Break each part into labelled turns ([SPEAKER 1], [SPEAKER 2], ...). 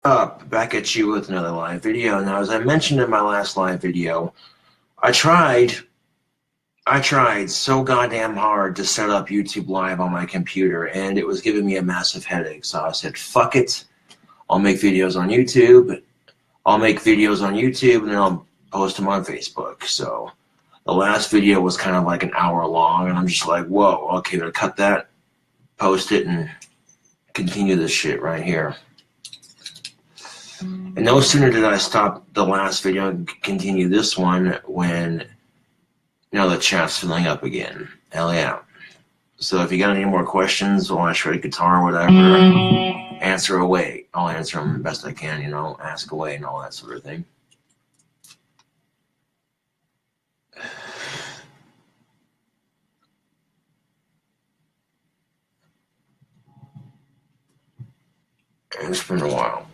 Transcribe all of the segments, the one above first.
[SPEAKER 1] Up, back at you with another live video. Now, as I mentioned in my last live video, I tried so goddamn hard to set up YouTube Live on my computer, and it was giving me a massive headache. So I said, fuck it, I'll make videos on YouTube. And then I'll post them on Facebook. So the last video was kind of like an hour long, and I'm just like, whoa, okay, I'm gonna cut that, post it, and continue this shit right here. And no sooner did I stop the last video and continue this one when, the chat's filling up again. Hell yeah. So if you got any more questions or want to shred guitar or whatever, answer away. I'll answer them the best I can, ask away and all that sort of thing. It's been a while.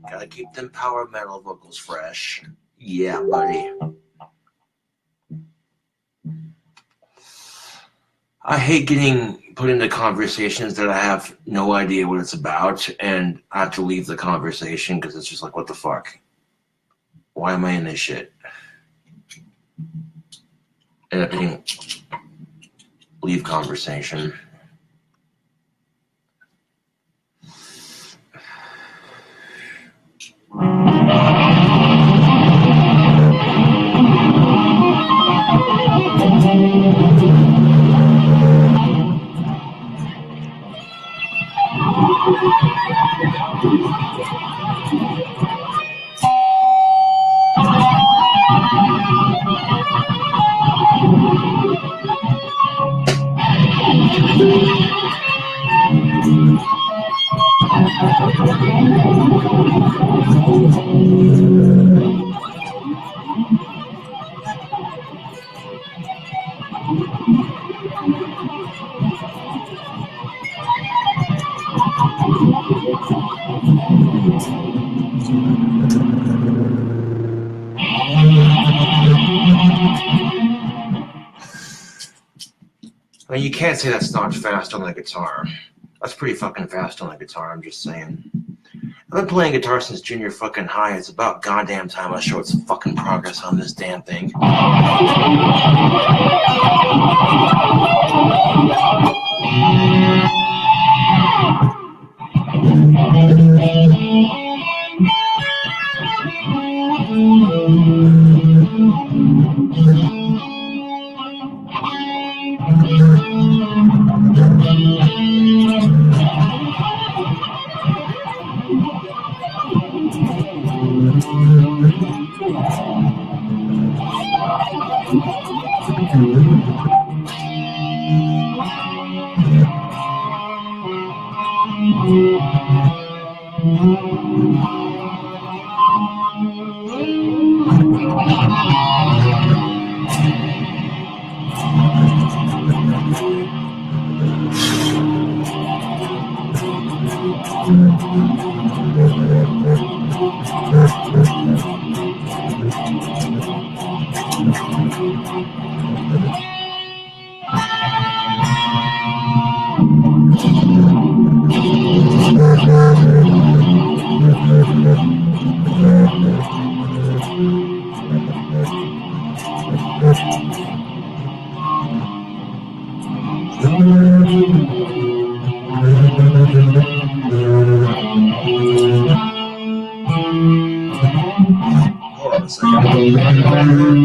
[SPEAKER 1] Gotta keep them power metal vocals fresh. Yeah, buddy. I hate getting put into conversations that I have no idea what it's about, and I have to leave the conversation because it's just like, what the fuck? Why am I in this shit? End up hitting leave conversation. I mean, you can't say that's not fast on the guitar. That's pretty fucking fast on the guitar, I'm just saying. I've been playing guitar since junior fucking high. It's about goddamn time I showed some fucking progress on this damn thing. Hold on a second.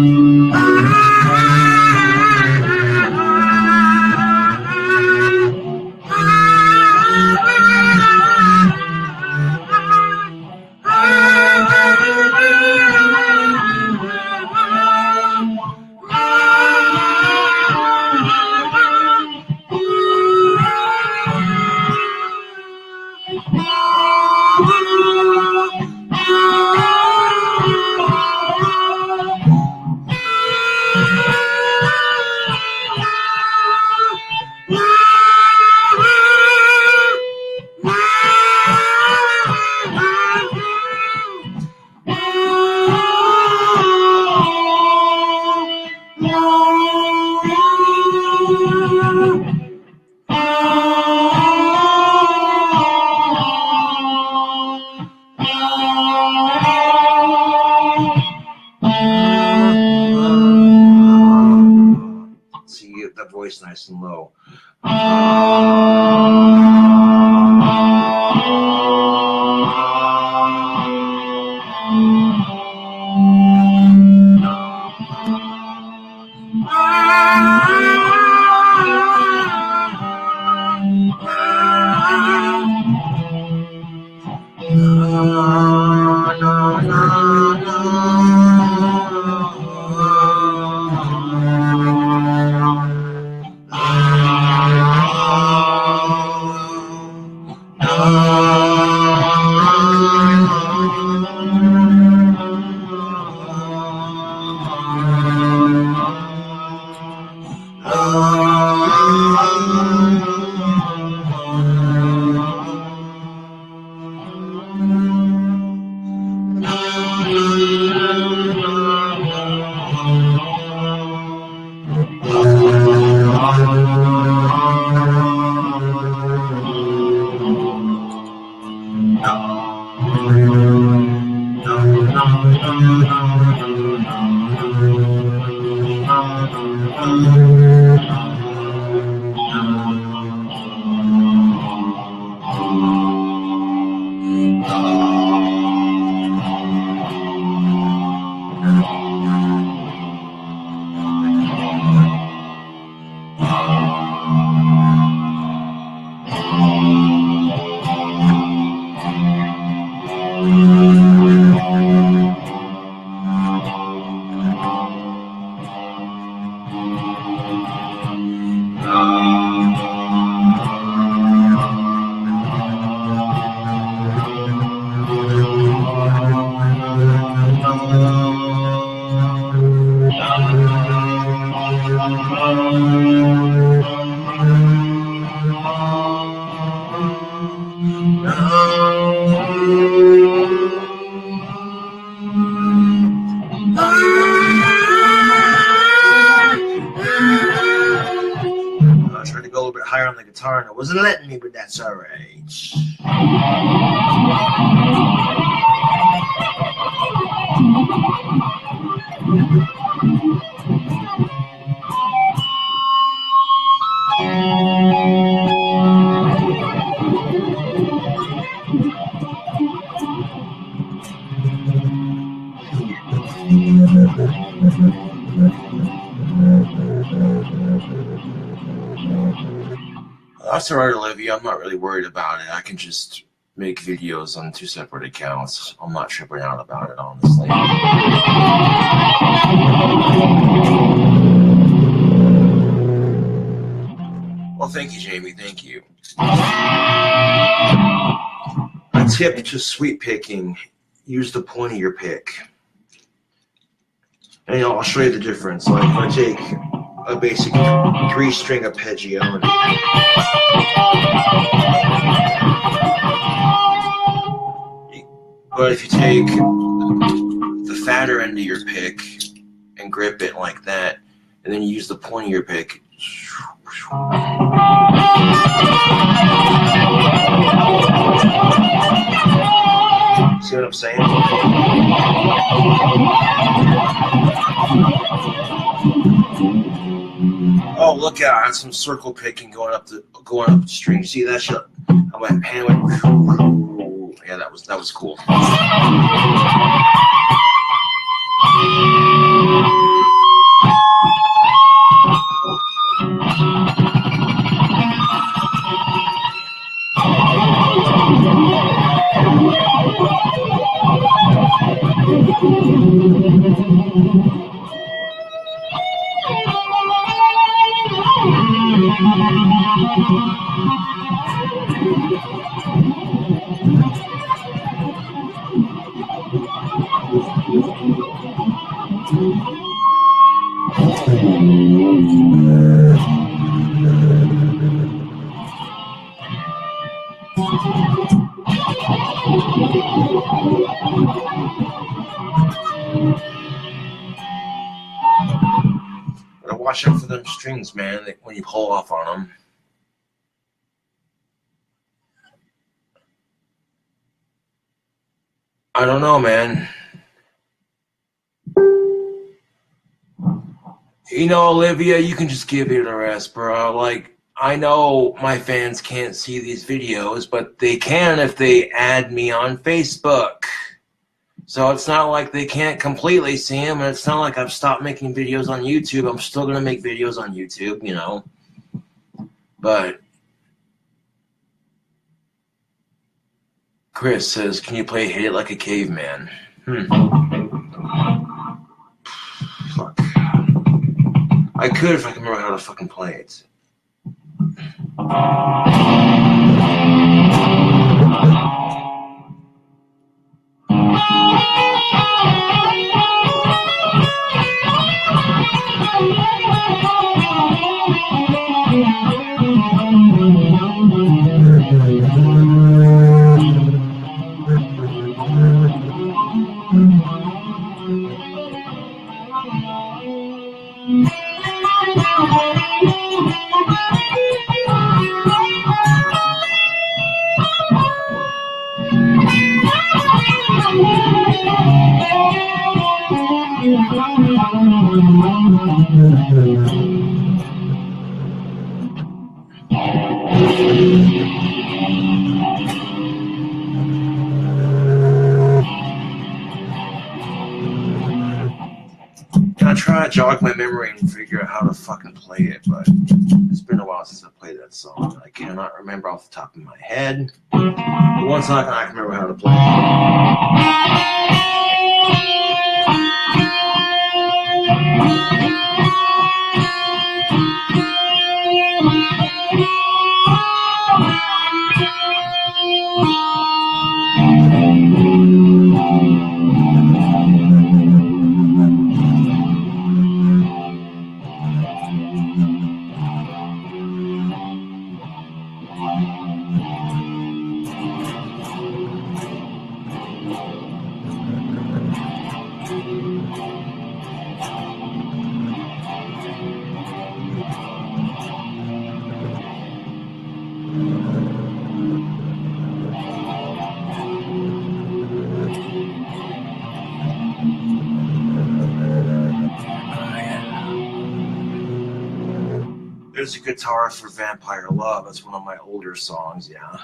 [SPEAKER 1] Higher on the guitar and it wasn't letting me, but that's all right. That's all right, Olivia. I'm not really worried about it. I can just make videos on 2 separate accounts. I'm not tripping out about it, honestly. Well, thank you, Jamie. Thank you. A tip to sweep picking. Use the point of your pick. And I'll show you the difference. Like if I take a basic 3-string arpeggione. But if you take the fatter end of your pick and grip it like that, and then you use the point of your pick. See what I'm saying? Oh, look out! I had some circle picking going up the string. See that shit? How my hand went. Yeah, that was cool. Gotta watch out for them strings, man, when you pull off on them. I don't know, man. You know, Olivia, you can just give it a rest, bro. Like, I know my fans can't see these videos, but they can if they add me on Facebook. So it's not like they can't completely see them, and it's not like I've stopped making videos on YouTube. I'm still going to make videos on YouTube, you know. But Chris says, can you play Hit It Like a Caveman? Fuck. I could if I can remember how to fucking play it. I try to jog my memory and figure out how to fucking play it, but it's been a while since I played that song. I cannot remember off the top of my head. But once I can remember how to play There's a guitar for Vampire Love. That's one of my older songs, yeah.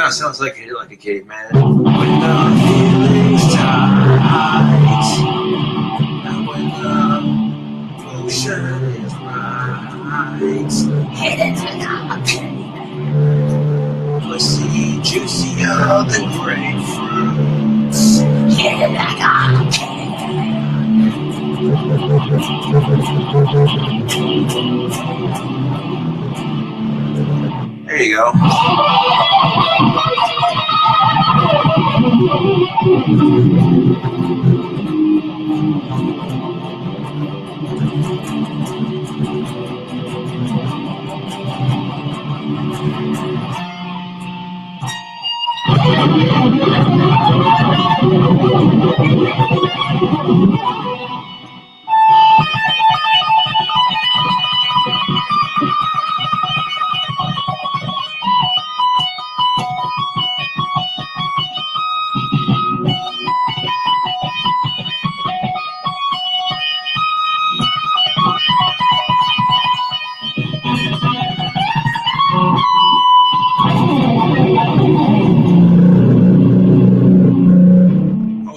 [SPEAKER 1] Sounds like Hit It Like a Caveman. When the feeling's tight, and when the motion is right, hit it like a caveman. Pussy juicier than grapefruits. Hit it like a caveman. There you go.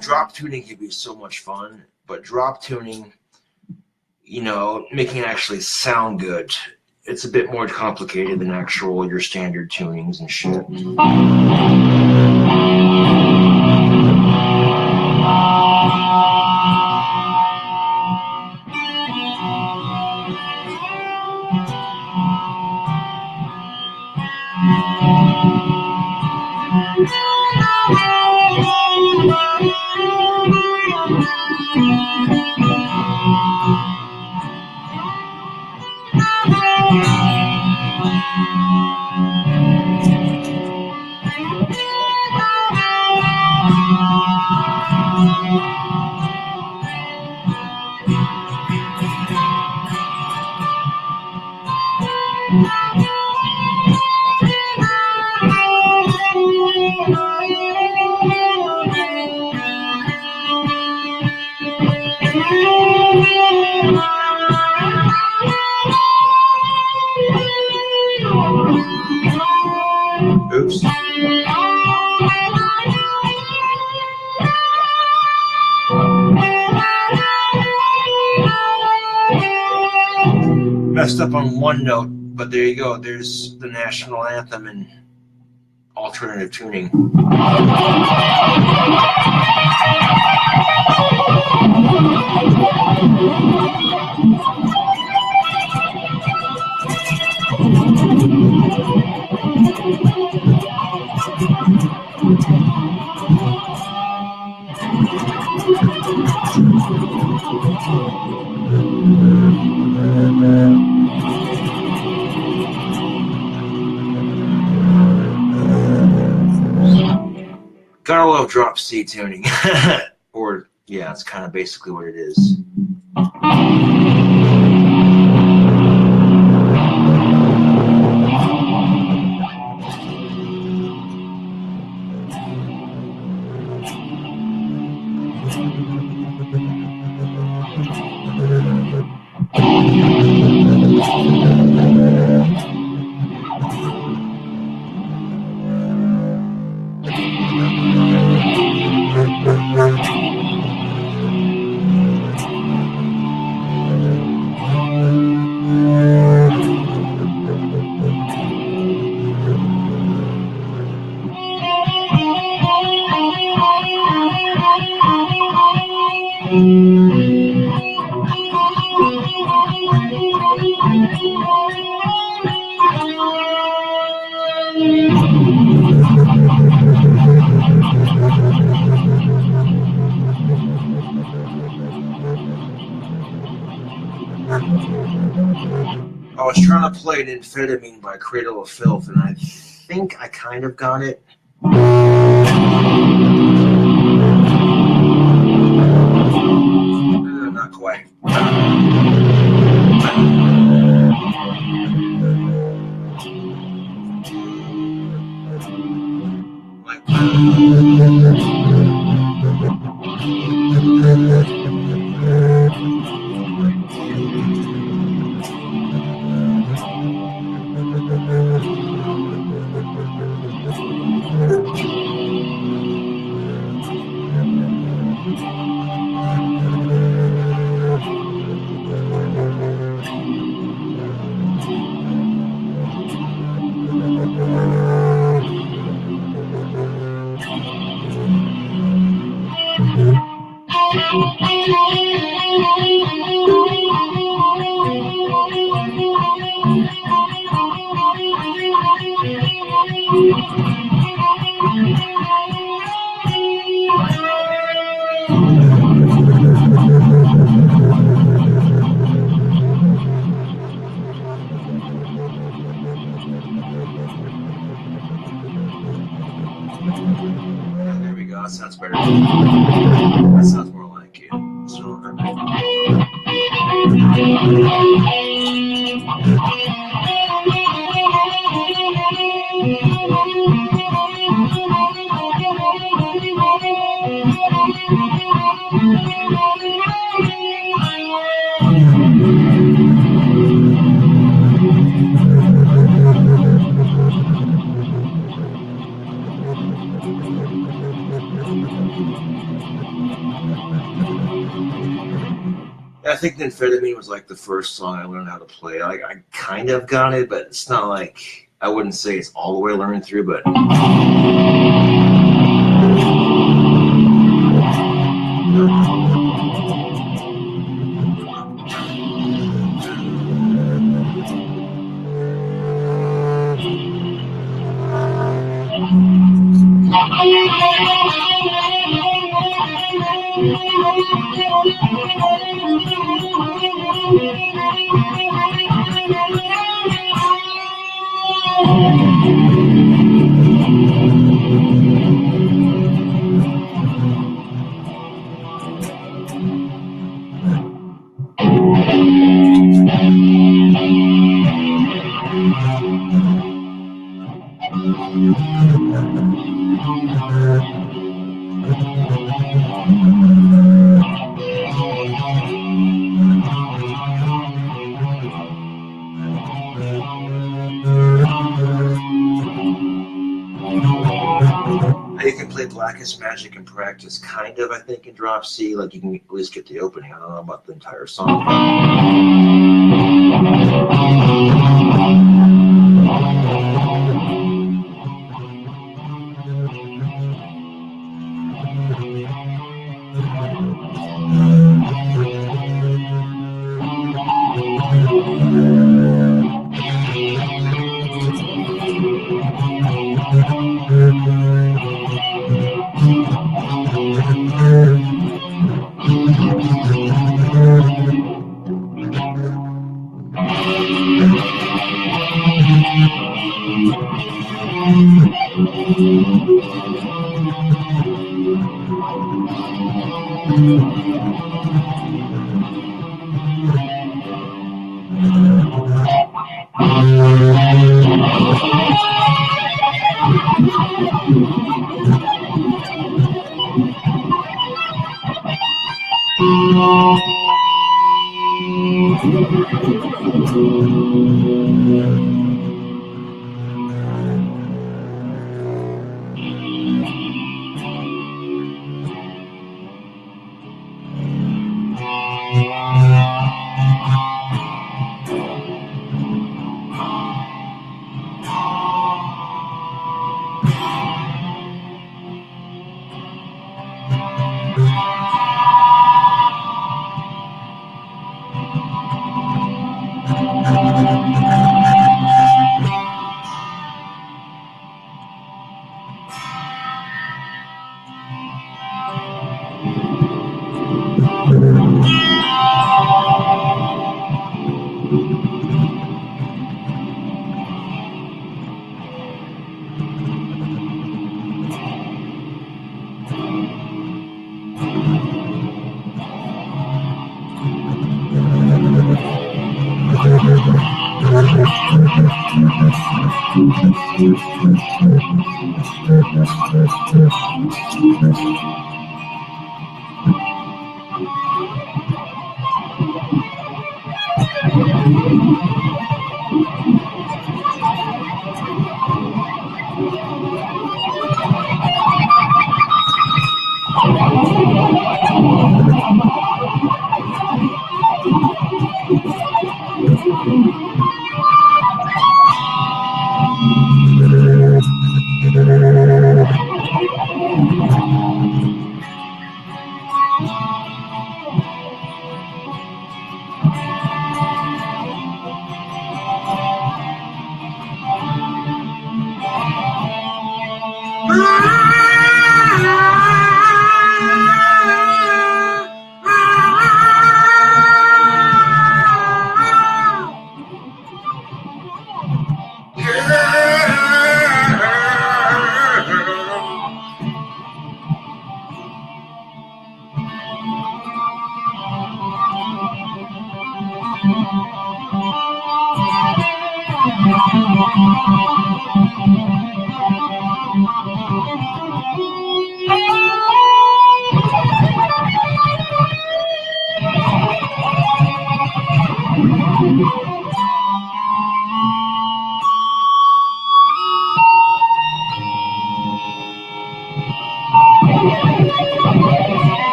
[SPEAKER 1] Drop tuning can be so much fun, but drop tuning, you know, making it actually sound good, it's a bit more complicated than actual your standard tunings and shit. Oops. Messed up on one note, but there you go. There's the national anthem in alternative tuning. Gotta love drop C tuning. Or, yeah, it's kind of basically what it is. I was trying to play an Amphetamine by Cradle of Filth, and I think I kind of got it. Not quite. Like That sounds more like it. So, I think Amphetamine was like the first song I learned how to play. Like, I kind of got it, but it's not like, I wouldn't say it's all the way learned through, but you can play Blackest Magic in practice, kind of, I think, in drop C. Like, you can at least get the opening. I don't know about the entire song.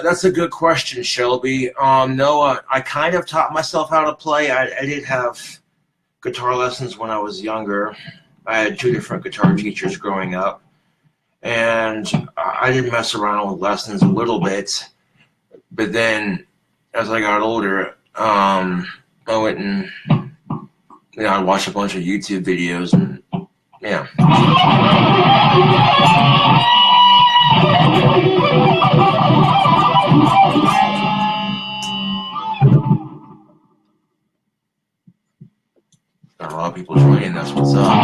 [SPEAKER 1] That's a good question, Shelby. No, I kind of taught myself how to play. I did have guitar lessons when I was younger. I had 2 different guitar teachers growing up, and I did mess around with lessons a little bit. But then, as I got older, I went and I'd watch a bunch of YouTube videos, and yeah. Got a lot of people joining. That's what's up.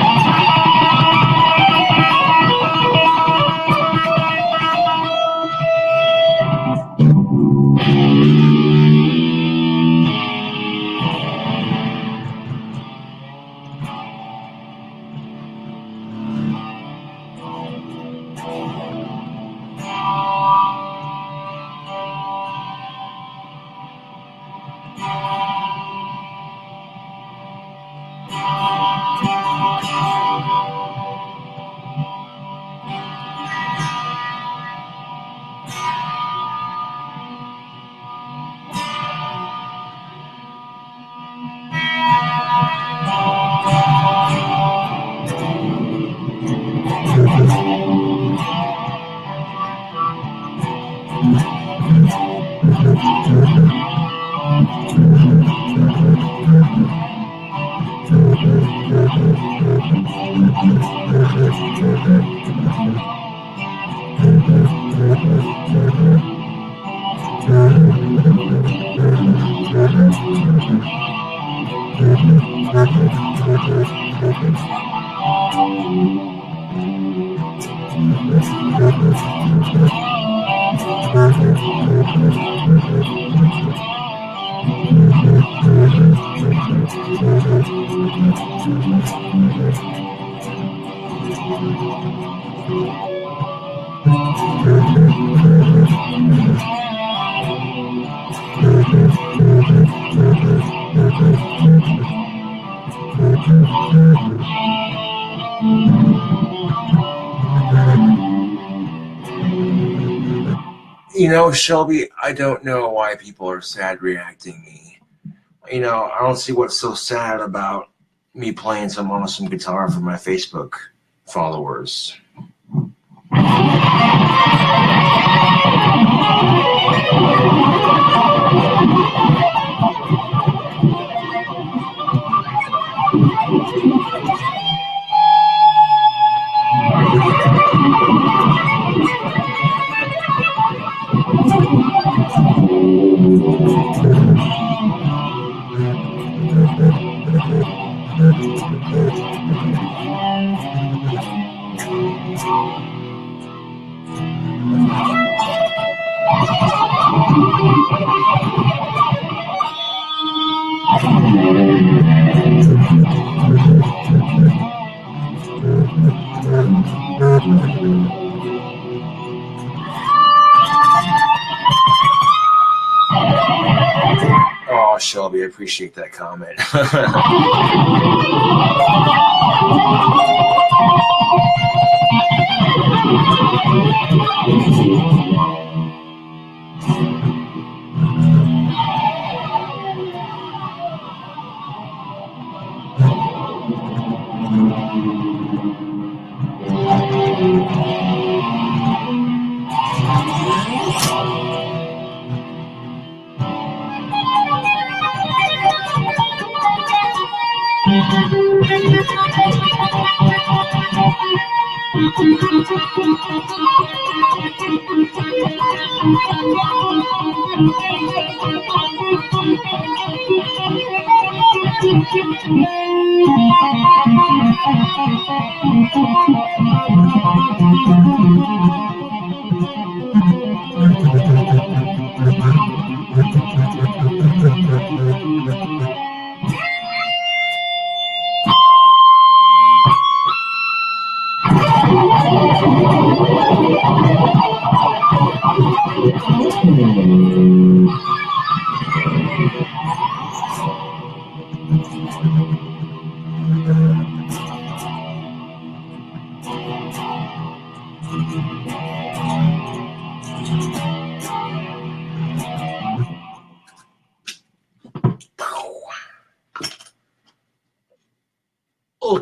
[SPEAKER 1] You know, Shelby, I don't know why people are sad reacting me. You know, I don't see what's so sad about me playing some awesome guitar for my Facebook followers. Oh, Shelby, I appreciate that comment.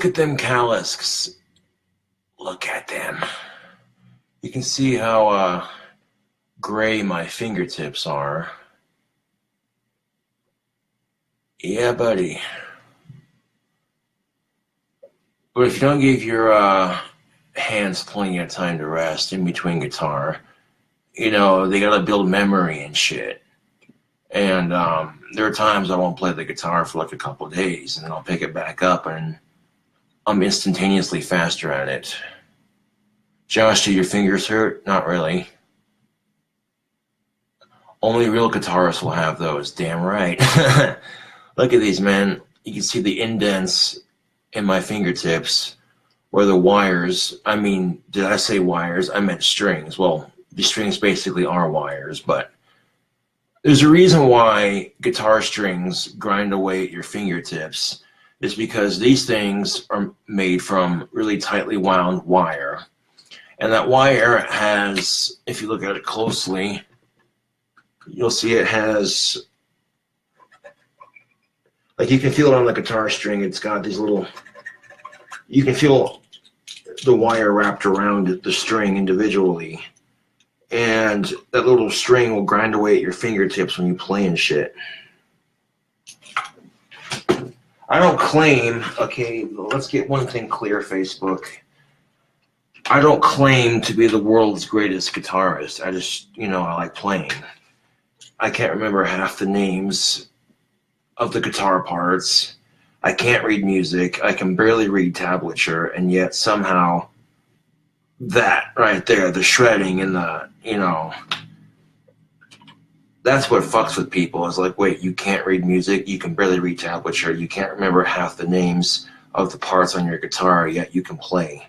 [SPEAKER 1] look at them calluses. Look at them. You can see how gray my fingertips are. Yeah, buddy. But if you don't give your hands plenty of time to rest in between guitar, they gotta build memory and shit. And there are times I won't play the guitar for like a couple of days, and then I'll pick it back up, and I'm instantaneously faster at it. Josh, do your fingers hurt? Not really. Only real guitarists will have those. Damn right. Look at these, man. You can see the indents in my fingertips where the wires, did I say wires? I meant strings. Well, the strings basically are wires, but there's a reason why guitar strings grind away at your fingertips. Is because these things are made from really tightly wound wire. And that wire has, if you look at it closely, you'll see it has, like you can feel it on the guitar string, it's got these little, you can feel the wire wrapped around the string individually. And that little string will grind away at your fingertips when you play and shit. I don't claim, okay, let's get one thing clear, Facebook. I don't claim to be the world's greatest guitarist. I just, I like playing. I can't remember half the names of the guitar parts. I can't read music. I can barely read tablature, and yet somehow that right there, the shredding and the, that's what fucks with people. Is like, wait, you can't read music, you can barely read tablature, you can't remember half the names of the parts on your guitar, yet you can play.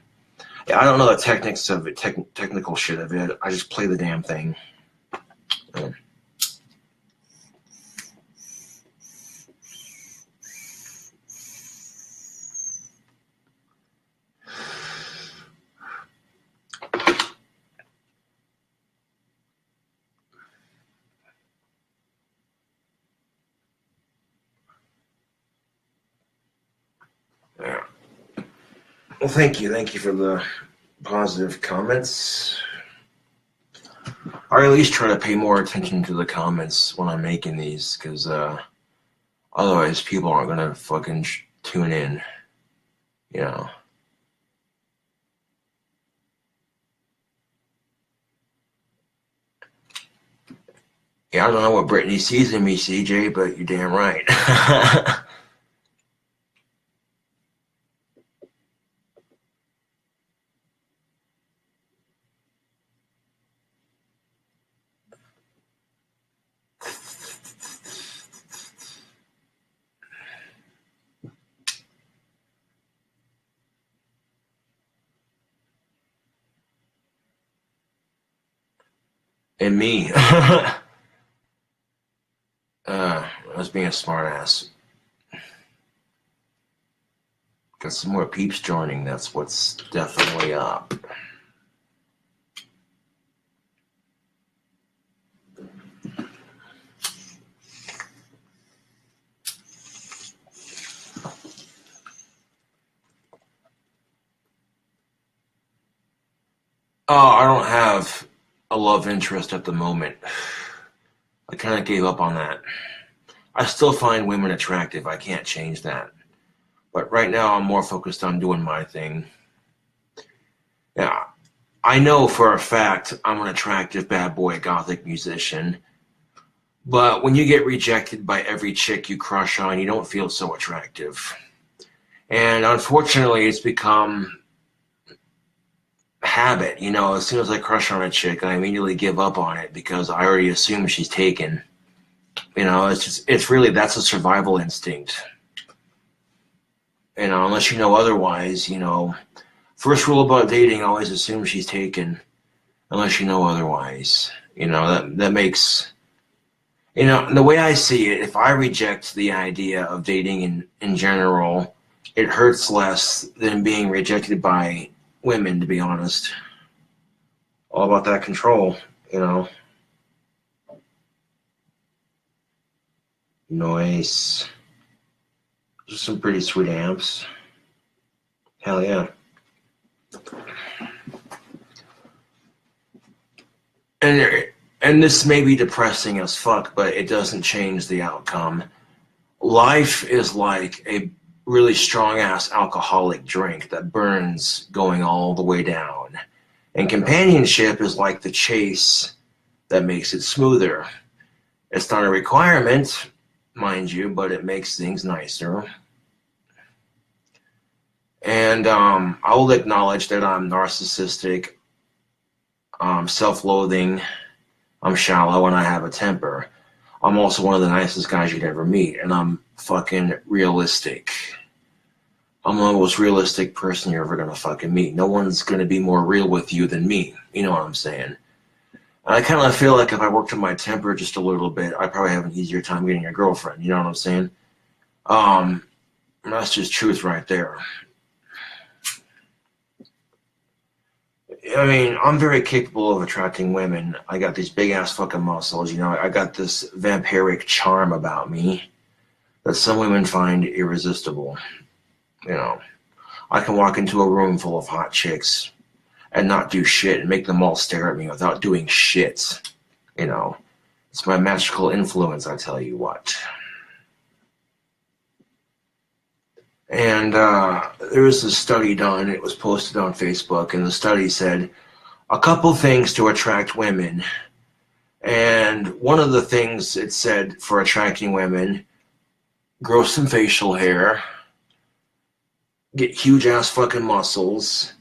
[SPEAKER 1] Yeah, I don't know the techniques of it, technical shit of it. I just play the damn thing. Yeah. Well, thank you for the positive comments. Or at least try to pay more attention to the comments when I'm making these, because otherwise people aren't gonna fucking tune in, Yeah, I don't know what Brittany sees in me, CJ, but you're damn right. And me. I was being a smart ass. Got some more peeps joining, that's what's definitely up. Oh, I don't have a love interest at the moment. I kind of gave up on that. I still find women attractive. I can't change that. But right now, I'm more focused on doing my thing. Yeah, I know for a fact I'm an attractive bad boy gothic musician. But when you get rejected by every chick you crush on, you don't feel so attractive. And unfortunately, it's become habit. As soon as I crush on a chick, I immediately give up on it because I already assume she's taken. It's really, that's a survival instinct. Unless you know otherwise, first rule about dating, always assume she's taken, unless you know otherwise. That makes, the way I see it, if I reject the idea of dating in general, it hurts less than being rejected by women, to be honest. All about that control, Noise. Just some pretty sweet amps. Hell yeah. And this may be depressing as fuck, but it doesn't change the outcome. Life is like a really strong ass alcoholic drink that burns going all the way down. And companionship is like the chase that makes it smoother. It's not a requirement, mind you, but it makes things nicer. And I will acknowledge that I'm narcissistic, self-loathing, I'm shallow, and I have a temper. I'm also one of the nicest guys you'd ever meet, and I'm fucking realistic. I'm the most realistic person you're ever gonna fucking meet. No one's gonna be more real with you than me. You know what I'm saying? And I kind of feel like if I worked on my temper just a little bit, I'd probably have an easier time getting a girlfriend. You know what I'm saying? That's just truth right there. I mean, I'm very capable of attracting women. I got these big ass fucking muscles. You know, I got this vampiric charm about me that some women find irresistible. You know, I can walk into a room full of hot chicks and not do shit and make them all stare at me without doing shit. You know, it's my magical influence, I tell you what. And there was a study done, it was posted on Facebook, and the study said a couple things to attract women. And one of the things it said for attracting women, grow some facial hair, get huge ass fucking muscles,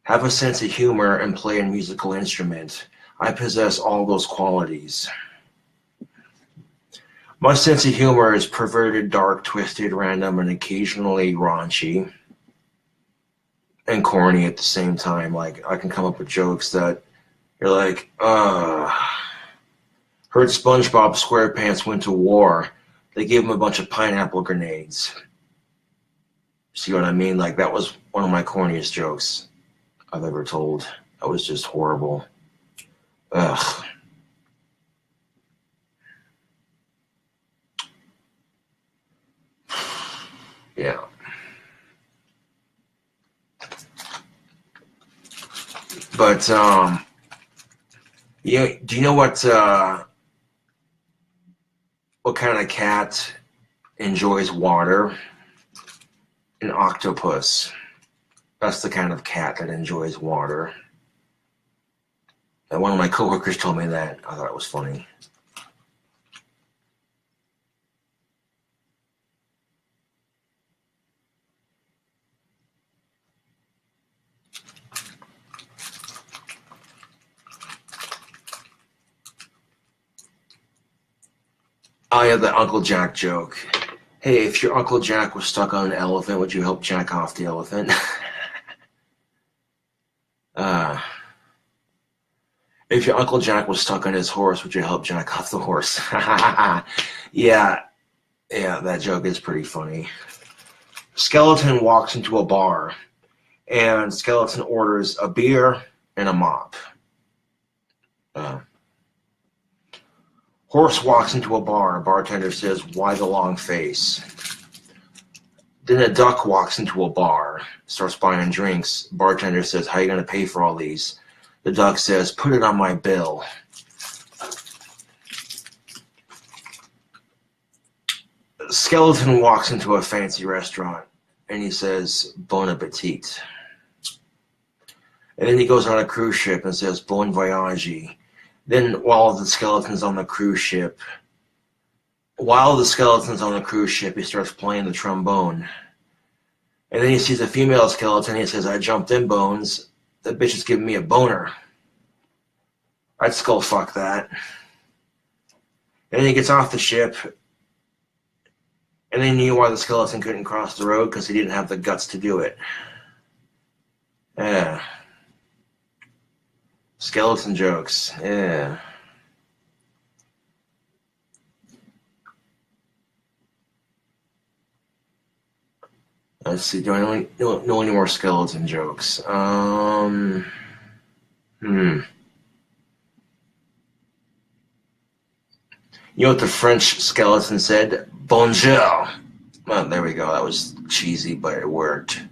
[SPEAKER 1] have a sense of humor, and play a musical instrument. I possess all those qualities. My sense of humor is perverted, dark, twisted, random, and occasionally raunchy and corny at the same time. Like, I can come up with jokes that you're like, heard SpongeBob SquarePants went to war. They gave him a bunch of pineapple grenades. See what I mean? Like, that was one of my corniest jokes I've ever told. That was just horrible. Ugh. Yeah. But yeah, do you know what kind of cat enjoys water? An octopus. That's the kind of cat that enjoys water. And one of my coworkers told me that. I thought it was funny. Oh yeah, the Uncle Jack joke. Hey, if your Uncle Jack was stuck on an elephant, would you help jack off the elephant? If your Uncle Jack was stuck on his horse, would you help jack off the horse? Yeah, that joke is pretty funny. Skeleton walks into a bar, and Skeleton orders a beer and a mop. Horse walks into a bar. Bartender says, "Why the long face?" Then a duck walks into a bar, starts buying drinks. Bartender says, "How are you going to pay for all these?" The duck says, "Put it on my bill." Skeleton walks into a fancy restaurant, and he says, "Bon appetit." And then he goes on a cruise ship and says, "Bon voyage." Then while the skeleton's on the cruise ship, he starts playing the trombone. And then he sees a female skeleton. He says, "I jumped in, Bones. That bitch is giving me a boner." I'd skull fuck that. And then he gets off the ship. And they knew why the skeleton couldn't cross the road, because he didn't have the guts to do it. Yeah. Skeleton jokes. Yeah. Let's see. Do I know any more skeleton jokes? You know what the French skeleton said? Bonjour. Well, there we go. That was cheesy, but it worked.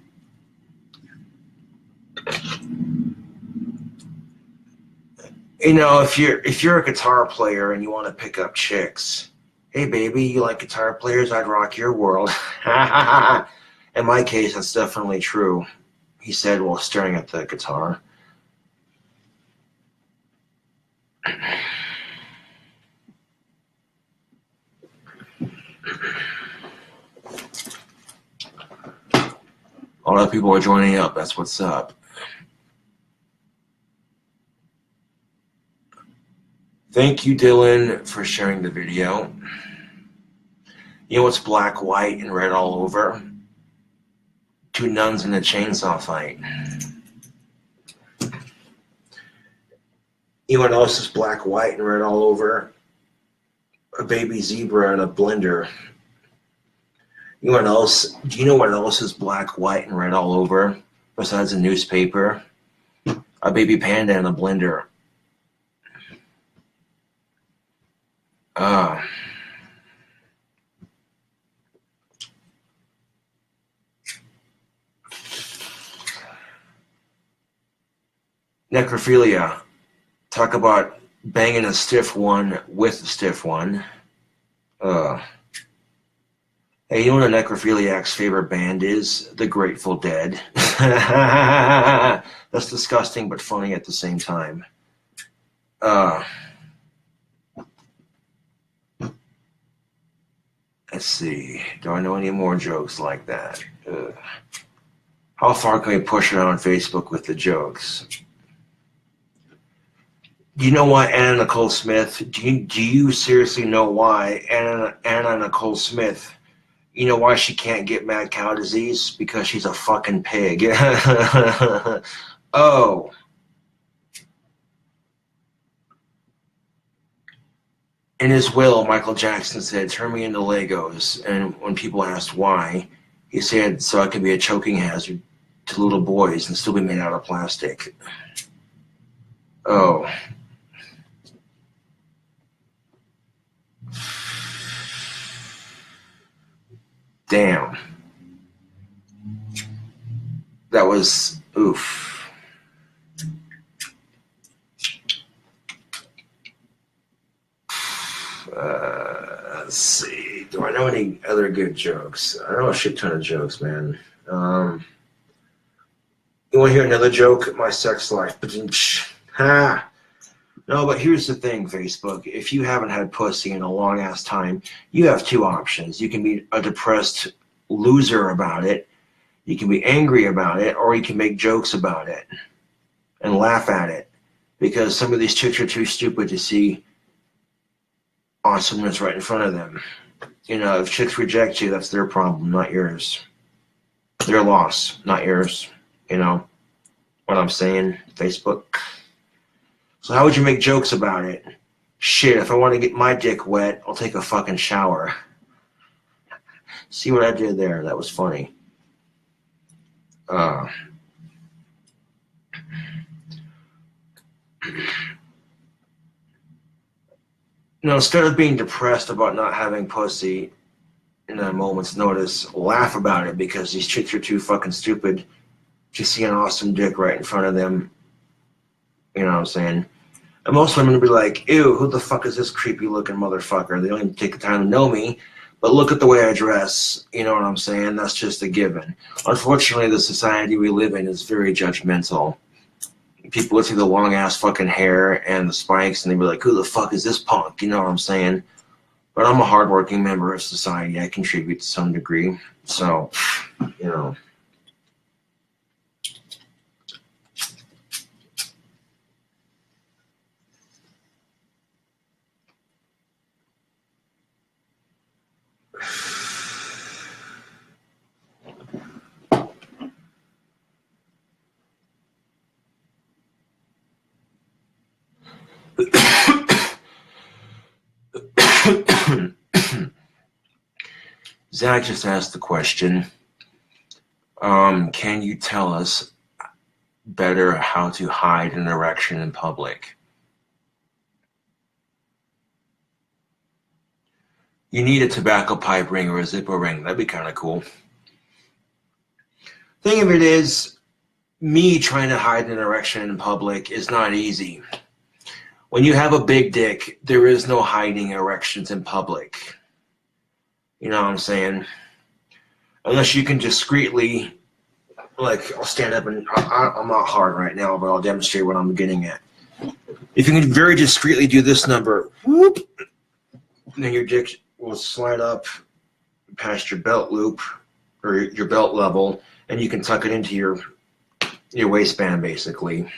[SPEAKER 1] if you're a guitar player and you want to pick up chicks, hey baby, you like guitar players? I'd rock your world. In my case, that's definitely true, he said while staring at the guitar. A lot of people are joining up. That's what's up. Thank you, Dylan, for sharing the video. You know what's black, white, and red all over? Two nuns in a chainsaw fight. You know what else is black, white, and red all over? A baby zebra in a blender. You know what else? Do you know what else is black, white, and red all over besides a newspaper? A baby panda in a blender. Necrophilia. Talk about banging a stiff one with a stiff one. Hey, you know what a necrophiliac's favorite band is? The Grateful Dead. That's disgusting but funny at the same time. Let's see. Do I know any more jokes like that? How far can we push it on Facebook with the jokes? Do you know why Anna Nicole Smith? Do you seriously know why Anna Nicole Smith? You know why she can't get mad cow disease? Because she's a fucking pig. Oh. In his will, Michael Jackson said, "Turn me into Legos." And when people asked why, he said, "So I could be a choking hazard to little boys and still be made out of plastic." Oh. Damn. That was oof. Let's see. Do I know any other good jokes? I know a shit ton of jokes, man. You want to hear another joke? My sex life. Ha! No, but here's the thing, Facebook. If you haven't had pussy in a long-ass time, you have two options. You can be a depressed loser about it, you can be angry about it, or you can make jokes about it and laugh at it. Because some of these chicks are too stupid to see awesomeness right in front of them. You know, if chicks reject you, that's their problem, not yours. Their loss, not yours. You know what I'm saying, Facebook? So how would you make jokes about it? Shit, if I want to get my dick wet, I'll take a fucking shower. See what I did there? That was funny. Instead of being depressed about not having pussy in a moment's notice, laugh about it because these chicks are too fucking stupid to see an awesome dick right in front of them. You know what I'm saying? And most women would be like, ew, who the fuck is this creepy looking motherfucker? They don't even take the time to know me, but look at the way I dress. You know what I'm saying? That's just a given. Unfortunately, the society we live in is very judgmental. People would see the long ass fucking hair and the spikes and they'd be like, who the fuck is this punk? You know what I'm saying? But I'm a hardworking member of society. I contribute to some degree. So, you know. Zach just asked the question, can you tell us better how to hide an erection in public? You need a tobacco pipe ring or a Zippo ring. That'd be kind of cool. Thing of it is, me trying to hide an erection in public is not easy. when you have a big dick, there is no hiding erections in public. You know what I'm saying? Unless you can discreetly, like, I'll stand up and I'm not hard right now, but I'll demonstrate what I'm getting at. If you can very discreetly do this number, whoop, then your dick will slide up past your belt loop or your belt level, and you can tuck it into your waistband, basically.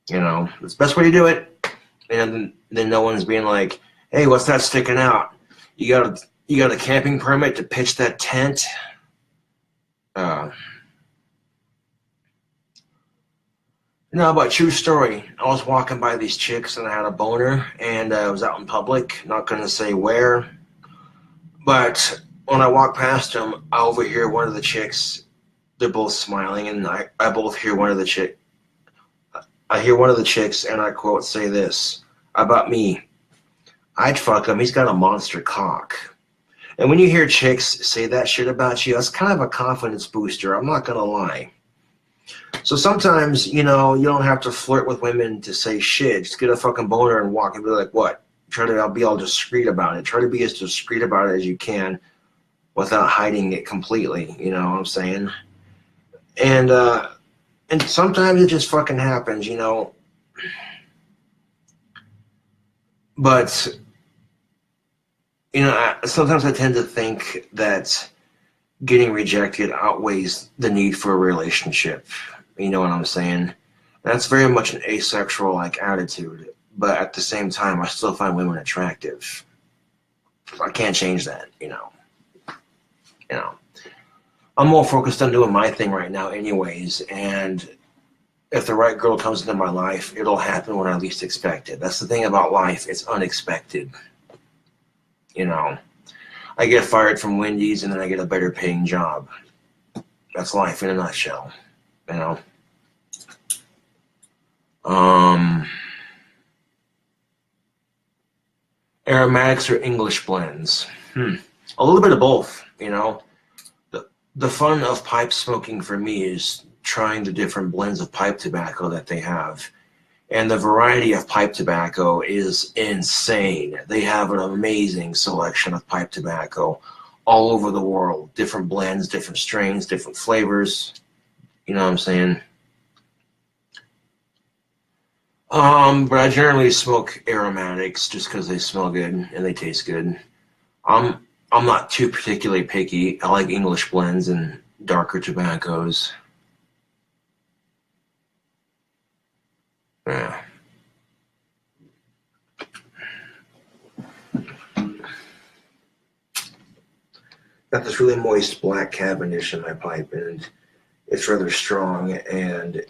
[SPEAKER 1] You know, it's the best way to do it. And then no one's being like, "Hey, what's that sticking out? You got a camping permit to pitch that tent?" No, but true story. I was walking by these chicks and I had a boner, and I was out in public. Not going to say where, but when I walk past them, I overhear one of the chicks. They're both smiling, and I both hear one of the chick. I hear one of the chicks, and I quote say this about me: "I'd fuck him. He's got a monster cock." And when you hear chicks say that shit about you, that's kind of a confidence booster. I'm not gonna lie. So sometimes, you know, you don't have to flirt with women to say shit. Just get a fucking boner and walk and be like, what? Try to be all discreet about it. Try to be as discreet about it as you can without hiding it completely. You know what I'm saying? And sometimes it just fucking happens, you know. But, you know, sometimes I tend to think that getting rejected outweighs the need for a relationship. You know what I'm saying? That's very much an asexual like attitude, but at the same time, I still find women attractive. I can't change that, you know. You know, I'm more focused on doing my thing right now, anyways. And if the right girl comes into my life, it'll happen when I least expect it. That's the thing about life; it's unexpected. You know, I get fired from Wendy's, and then I get a better paying job. That's life in a nutshell. You know. Aromatics or English blends? A little bit of both. You know, the fun of pipe smoking for me is trying the different blends of pipe tobacco that they have. And the variety of pipe tobacco is insane. They have an amazing selection of pipe tobacco all over the world. Different blends, different strains, different flavors. You know what I'm saying? But I generally smoke aromatics just because they smell good and they taste good. I'm not too particularly picky. I like English blends and darker tobaccos. Yeah. Got this really moist black Cavendish in my pipe, and it's rather strong, and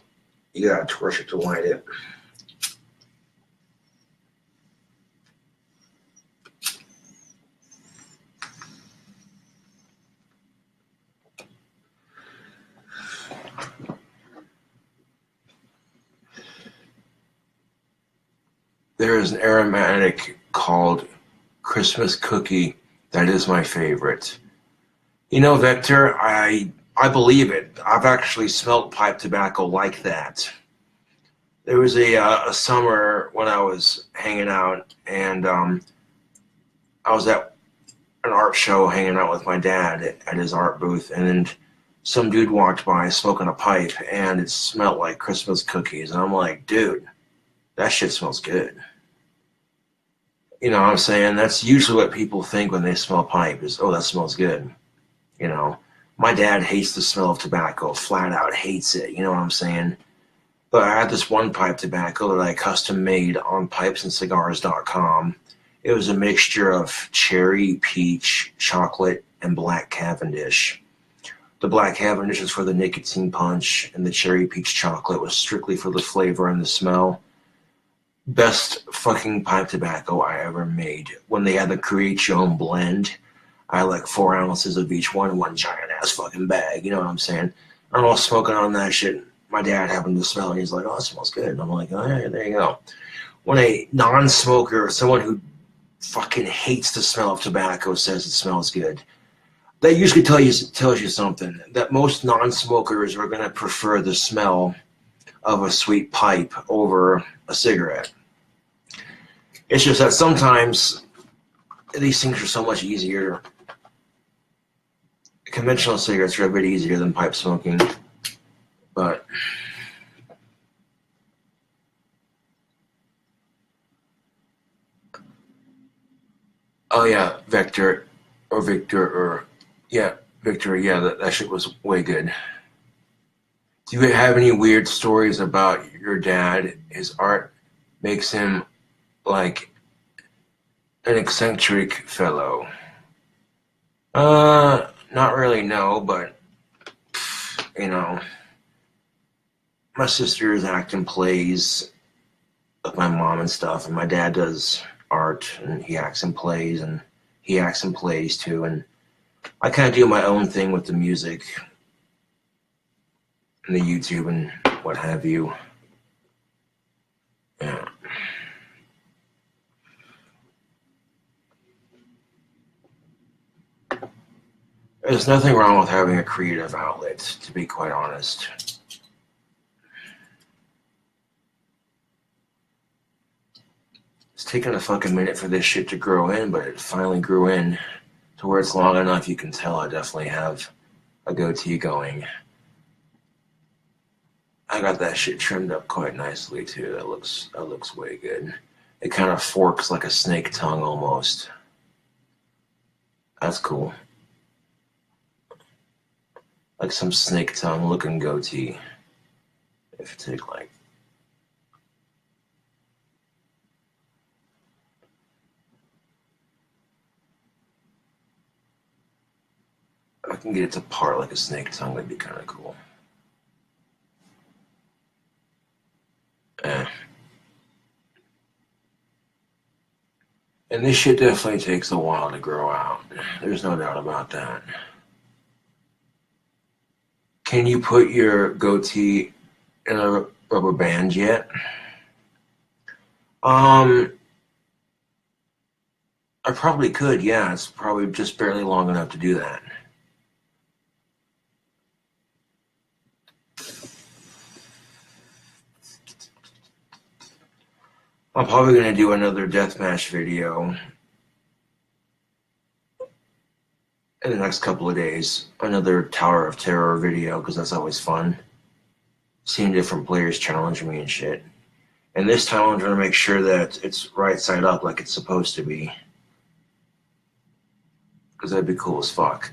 [SPEAKER 1] you gotta torch it to light it. There is an aromatic called Christmas Cookie that is my favorite. You know, Victor, I believe it. I've actually smelt pipe tobacco like that. There was a summer when I was hanging out, and I was at an art show hanging out with my dad at his art booth, and then some dude walked by smoking a pipe, and it smelled like Christmas cookies. And I'm like, dude, that shit smells good. You know what I'm saying? That's usually what people think when they smell pipe is, oh, that smells good. You know, my dad hates the smell of tobacco, flat out hates it. You know what I'm saying? But I had this one pipe tobacco that I custom made on pipesandscigars.com. It was a mixture of cherry, peach, chocolate, and black Cavendish. The black Cavendish is for the nicotine punch, and the cherry peach chocolate was strictly for the flavor and the smell. Best fucking pipe tobacco I ever made. When they had the create your own blend, I had like 4 ounces of each one giant ass fucking bag. You know what I'm saying? I'm all smoking on that shit. My dad happened to smell it. He's like, oh, it smells good. And I'm like, oh, yeah, there you go. When a non-smoker, someone who fucking hates the smell of tobacco says it smells good, that usually tells you something. That most non-smokers are going to prefer the smell of a sweet pipe over a cigarette. It's just that sometimes these things are so much easier. Conventional cigarettes are a bit easier than pipe smoking, but oh yeah, Victor, yeah, that shit was way good. Do you have any weird stories about your dad? His art makes him like an eccentric fellow. Not really, no, but you know, my sister is acting plays with my mom and stuff, and my dad does art, and he acts in plays, and he acts in plays too, and I kind of do my own thing with the music and the YouTube and what have you. Yeah. There's nothing wrong with having a creative outlet, to be quite honest. It's taken a fucking minute for this shit to grow in, but it finally grew in to where it's long enough you can tell I definitely have a goatee going. I got that shit trimmed up quite nicely too. That looks way good. It kind of forks like a snake tongue almost. That's cool. Like some snake tongue looking goatee. If you take like if I can get it to part like a snake tongue, that'd be kind of cool. And this shit definitely takes a while to grow out. There's no doubt about that. Can you put your goatee in a rubber band yet? I probably could, yeah. It's probably just barely long enough to do that. I'm probably going to do another deathmatch video in the next couple of days. Another Tower of Terror video, because that's always fun. Seeing different players challenge me and shit. And this time I'm trying to make sure that it's right side up like it's supposed to be. Because that'd be cool as fuck.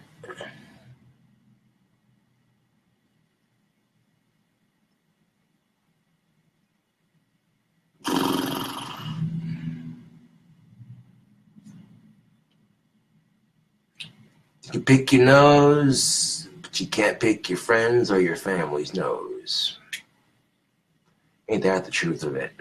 [SPEAKER 1] You can pick your nose, but you can't pick your friends or your family's nose. Ain't that the truth of it?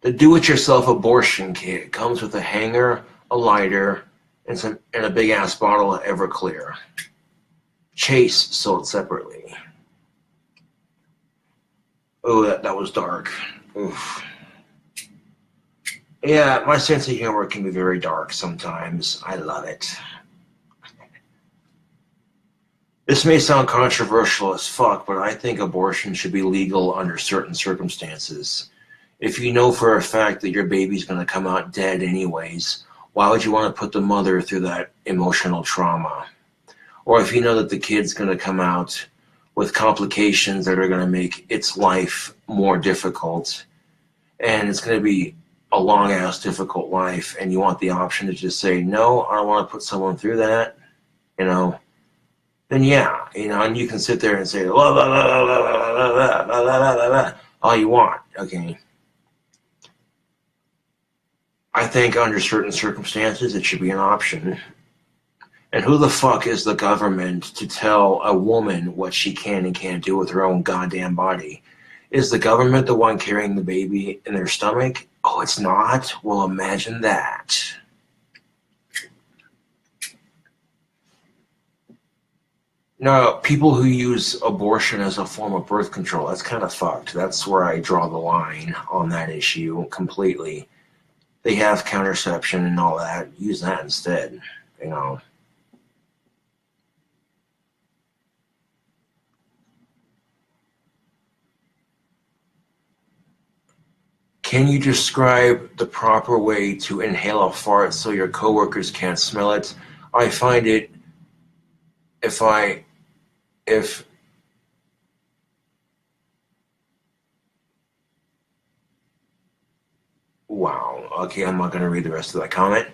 [SPEAKER 1] The do-it-yourself abortion kit comes with a hanger, a lighter, and a big-ass bottle of Everclear. Chase sold separately. Oh, that was dark. Oof. Yeah, my sense of humor can be very dark sometimes. I love it. This may sound controversial as fuck, but I think abortion should be legal under certain circumstances. If you know for a fact that your baby's going to come out dead anyways, why would you want to put the mother through that emotional trauma? Or if you know that the kid's going to come out with complications that are going to make its life more difficult, and it's going to be a long-ass difficult life, and you want the option to just say, no, I don't want to put someone through that, then yeah, and you can sit there and say, blah, blah, blah, blah, blah, blah, blah, blah, blah, blah, all you want, okay? I think under certain circumstances, it should be an option. And who the fuck is the government to tell a woman what she can and can't do with her own goddamn body? Is the government the one carrying the baby in their stomach? Oh, it's not? Well, imagine that. No, people who use abortion as a form of birth control, that's kind of fucked. That's where I draw the line on that issue completely. They have contraception and all that. Use that instead, Can you describe the proper way to inhale a fart so your coworkers can't smell it? I find it if wow, okay, I'm not going to read the rest of that comment.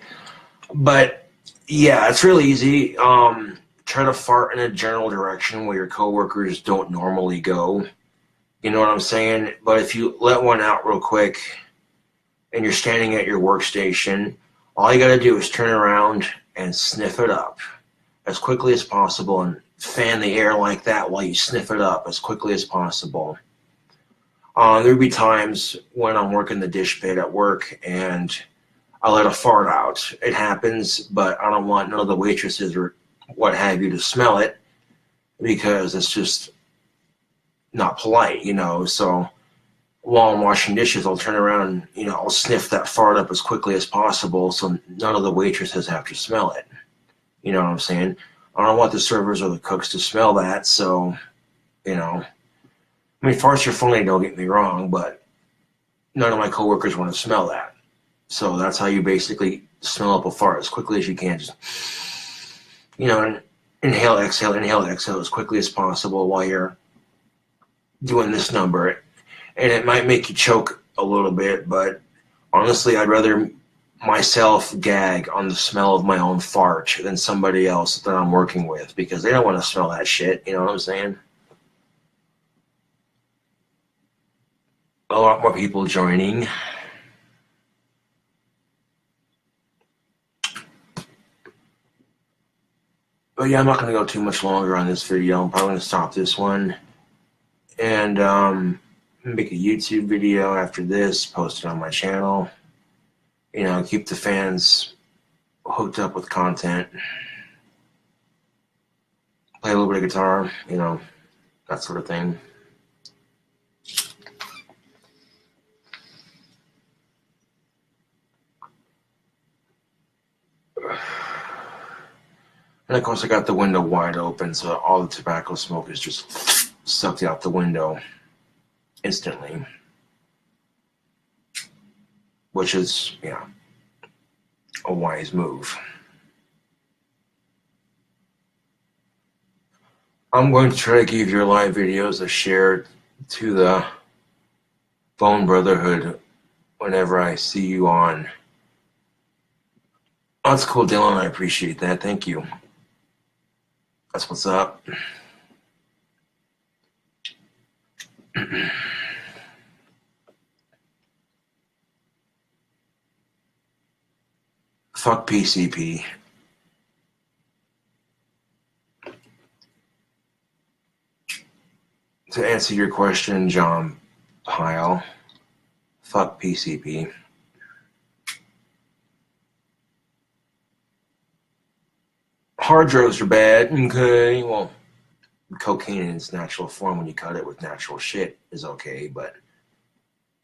[SPEAKER 1] But yeah, it's really easy. Try to fart in a general direction where your coworkers don't normally go. You know what I'm saying? But if you let one out real quick and you're standing at your workstation, all you got to do is turn around and sniff it up as quickly as possible and fan the air like that while you sniff it up as quickly as possible. There'd be times when I'm working the dish pit at work and I let a fart out. It happens, but I don't want none of the waitresses or what have you to smell it because it's just not polite, you know. So while I'm washing dishes, I'll turn around and, you know, I'll sniff that fart up as quickly as possible so none of the waitresses have to smell it. You know what I'm saying? I don't want the servers or the cooks to smell that, so, you know. I mean, farts are funny, don't get me wrong, but none of my coworkers want to smell that. So that's how you basically smell up a fart as quickly as you can. Just, you know, inhale, exhale as quickly as possible while you're doing this number. And it might make you choke a little bit, but honestly, I'd rather myself gag on the smell of my own fart than somebody else that I'm working with because they don't want to smell that shit. You know what I'm saying? A lot more people joining. But yeah, I'm not going to go too much longer on this video. I'm probably going to stop this one and make a YouTube video after this, post it on my channel. You know, keep the fans hooked up with content. Play a little bit of guitar, you know, that sort of thing. And of course I got the window wide open, so all the tobacco smoke is just sucked out the window instantly. Which is, yeah, a wise move. I'm going to try to give your live videos a share to the Bone Brotherhood whenever I see you on. Oh, that's cool, Dylan. I appreciate that. Thank you. That's what's up. Fuck PCP. To answer your question, John Pyle, fuck PCP. Hard drugs are bad. Okay, well, cocaine in its natural form when you cut it with natural shit is okay, but,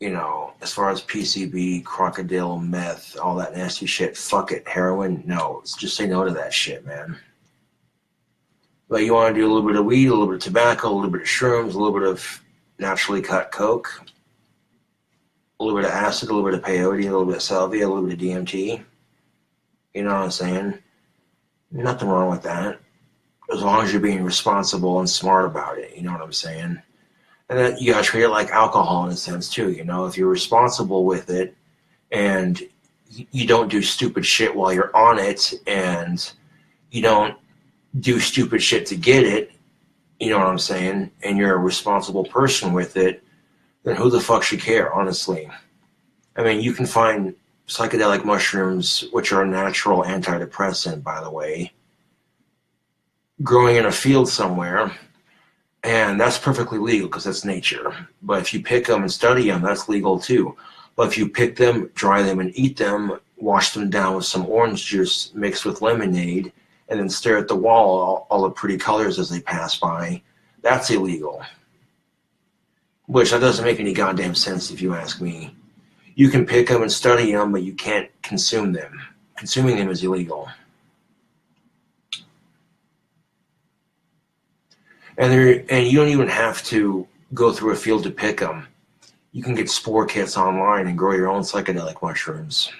[SPEAKER 1] you know, as far as PCB, crocodile, meth, all that nasty shit, fuck it. Heroin, no. Just say no to that shit, man. But you want to do a little bit of weed, a little bit of tobacco, a little bit of shrooms, a little bit of naturally cut coke, a little bit of acid, a little bit of peyote, a little bit of salvia, a little bit of DMT. You know what I'm saying? Nothing wrong with that. As long as you're being responsible and smart about it. You know what I'm saying? And then you got to treat it like alcohol in a sense too. You know, if you're responsible with it and you don't do stupid shit while you're on it and you don't do stupid shit to get it, you know what I'm saying, and you're a responsible person with it, then who the fuck should care, honestly? I mean, you can find psychedelic mushrooms, which are a natural antidepressant, by the way, growing in a field somewhere, and that's perfectly legal because that's nature. But if you pick them and study them, that's legal too. But if you pick them, dry them, and eat them, wash them down with some orange juice mixed with lemonade, and then stare at the wall, all the pretty colors as they pass by, that's illegal. Which that doesn't make any goddamn sense if you ask me. You can pick them and study them, but you can't consume them. Consuming them is illegal. And you don't even have to go through a field to pick them. you can get spore kits online and grow your own psychedelic mushrooms.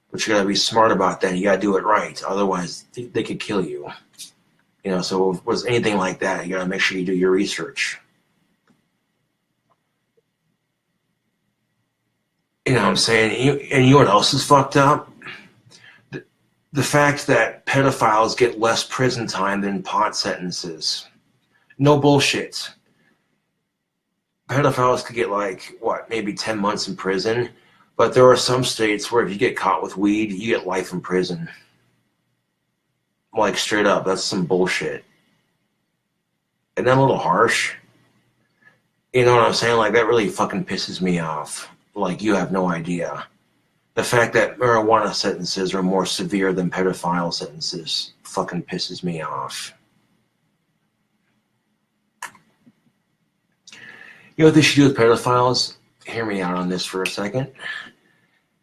[SPEAKER 1] But you gotta be smart about that. You gotta do it right. Otherwise, they could kill you. You know, so if it was anything like that, you gotta make sure you do your research. You know what I'm saying? And you know what else is fucked up? The fact that pedophiles get less prison time than pot sentences. No bullshit. Pedophiles could get like, what, maybe 10 months in prison? But there are some states where if you get caught with weed, you get life in prison. Like, straight up, that's some bullshit. Isn't that a little harsh? You know what I'm saying? Like, that really fucking pisses me off. Like, you have no idea. The fact that marijuana sentences are more severe than pedophile sentences fucking pisses me off. You know what they should do with pedophiles? Hear me out on this for a second.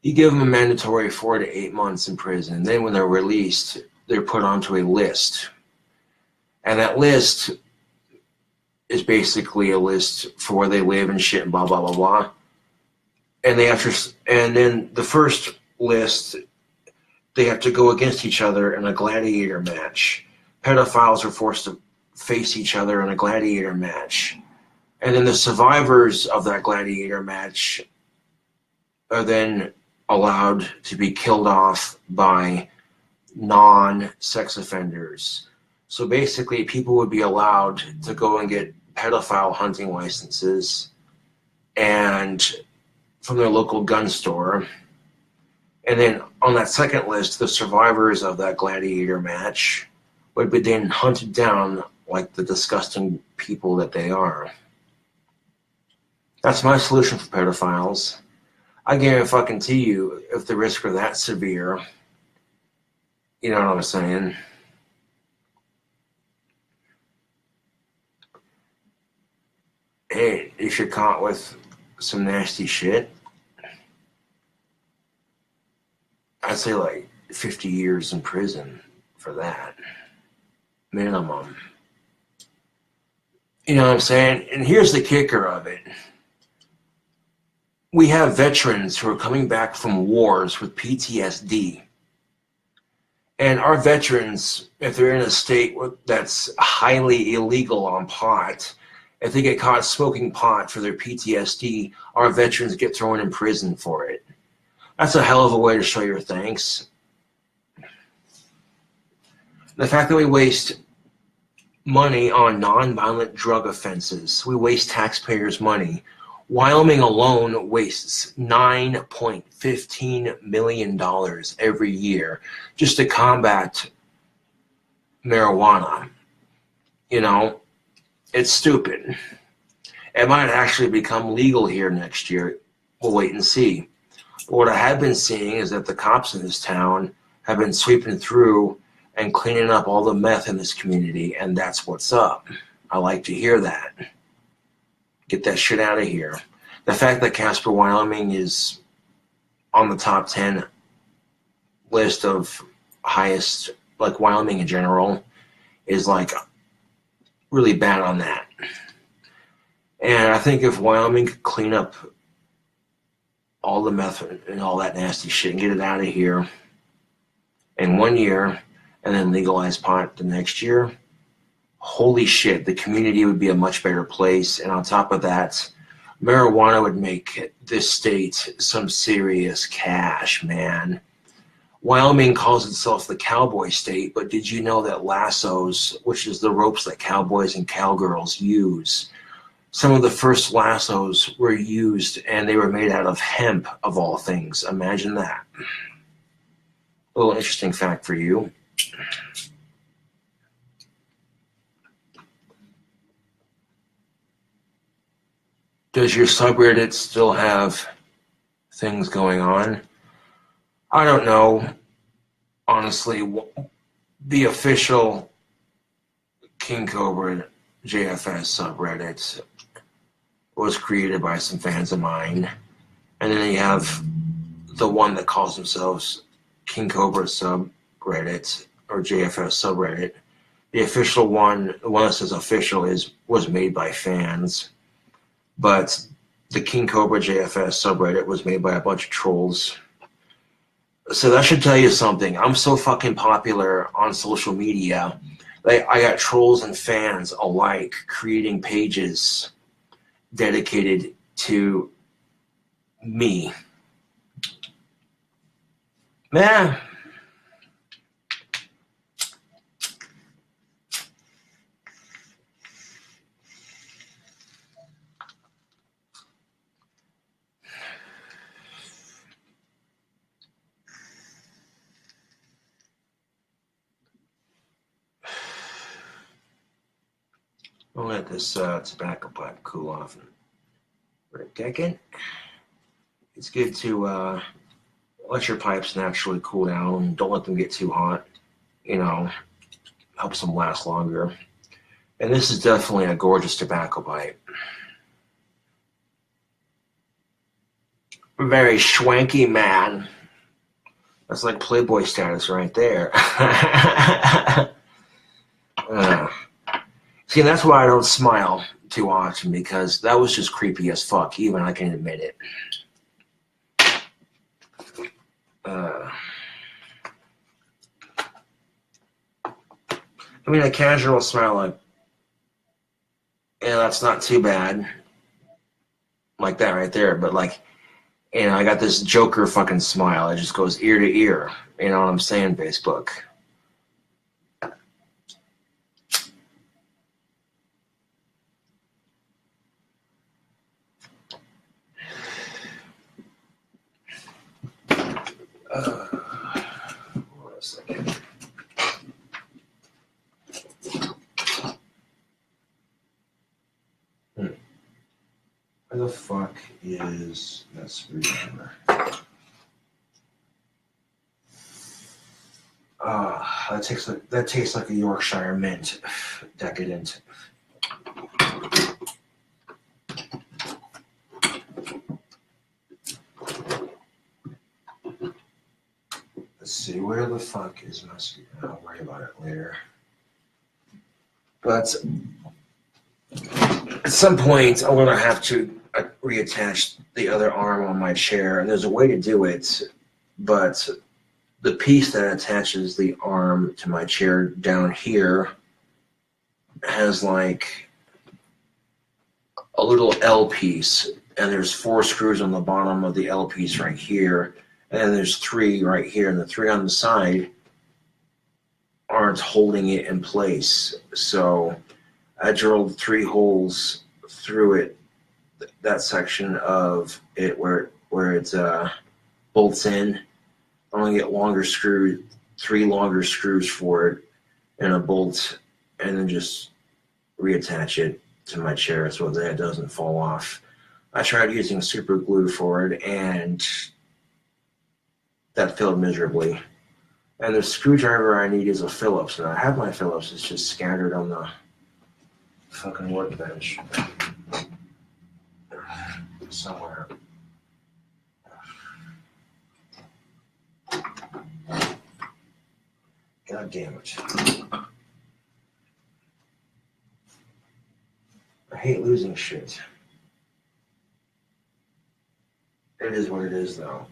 [SPEAKER 1] You give them a mandatory 4 to 8 months in prison. Then when they're released, they're put onto a list. And that list is basically a list for where they live and shit and blah, blah, blah, blah. And then the first list, they have to go against each other in a gladiator match. Pedophiles are forced to face each other in a gladiator match. And then the survivors of that gladiator match are then allowed to be killed off by non-sex offenders. So basically, people would be allowed to go and get pedophile hunting licenses and from their local gun store. And then on that second list, the survivors of that gladiator match would be then hunted down like the disgusting people that they are. That's my solution for pedophiles. I guarantee you, if the risks are that severe, you know what I'm saying? Hey, if you're caught with some nasty shit, I'd say like 50 years in prison for that. Minimum. You know what I'm saying? And here's the kicker of it. We have veterans who are coming back from wars with PTSD. And our veterans, if they're in a state that's highly illegal on pot, if they get caught smoking pot for their PTSD, our veterans get thrown in prison for it. That's a hell of a way to show your thanks. The fact that we waste money on nonviolent drug offenses, we waste taxpayers' money. Wyoming alone wastes $9.15 million every year just to combat marijuana. You know, it's stupid. It might actually become legal here next year. We'll wait and see. But what I have been seeing is that the cops in this town have been sweeping through and cleaning up all the meth in this community, and that's what's up. I like to hear that. Get that shit out of here. The fact that Casper, Wyoming is on the top 10 list of highest, like Wyoming in general, is like really bad on that. And I think if Wyoming could clean up all the meth and all that nasty shit and get it out of here in 1 year and then legalize pot the next year, holy shit, the community would be a much better place. And on top of that, marijuana would make this state some serious cash, man. Wyoming calls itself the cowboy state, but did you know that lassos, which is the ropes that cowboys and cowgirls use, some of the first lassos were used and they were made out of hemp, of all things. Imagine that. A little interesting fact for you. Does your subreddit still have things going on? I don't know. Honestly, the official KingCobraJFS subreddit was created by some fans of mine. And then you have the one that calls themselves King Cobra subreddit or JFS subreddit. The official one, the one that says official, was made by fans. But the KingCobraJFS subreddit was made by a bunch of trolls. So that should tell you something. I'm so fucking popular on social media. Like, I got trolls and fans alike creating pages dedicated to me. Man. I'll let this tobacco pipe cool off for a second. It's good to let your pipes naturally cool down. Don't let them get too hot. You know, helps them last longer. And this is definitely a gorgeous tobacco pipe. Very schwanky, man. That's like Playboy status right there. See, that's why I don't smile too often, because that was just creepy as fuck. Even I can admit it. I mean, a casual smile, like, yeah, that's not too bad. Like that right there. But, like, you know, I got this Joker fucking smile. It just goes ear to ear. You know what I'm saying, Facebook? Hold on a second. Where the fuck is that screwdriver? That tastes like a Yorkshire mint. Decadent. Let's see, where the fuck is my screwdriver? I'll worry about it later. But at some point, I'm going to have to reattach the other arm on my chair, and there's a way to do it, but the piece that attaches the arm to my chair down here has like a little L piece, and there's 4 screws on the bottom of the L piece right here, and there's 3 right here, and the 3 on the side aren't holding it in place. So I drilled 3 holes through it, that section of it where it bolts in. I only get longer screws, 3 longer screws for it, and a bolt, and then just reattach it to my chair so that it doesn't fall off. I tried using super glue for it, and that failed miserably. And the screwdriver I need is a Phillips, and I have my Phillips. It's just scattered on the fucking workbench somewhere. God damn it. I hate losing shit. It is what it is, though.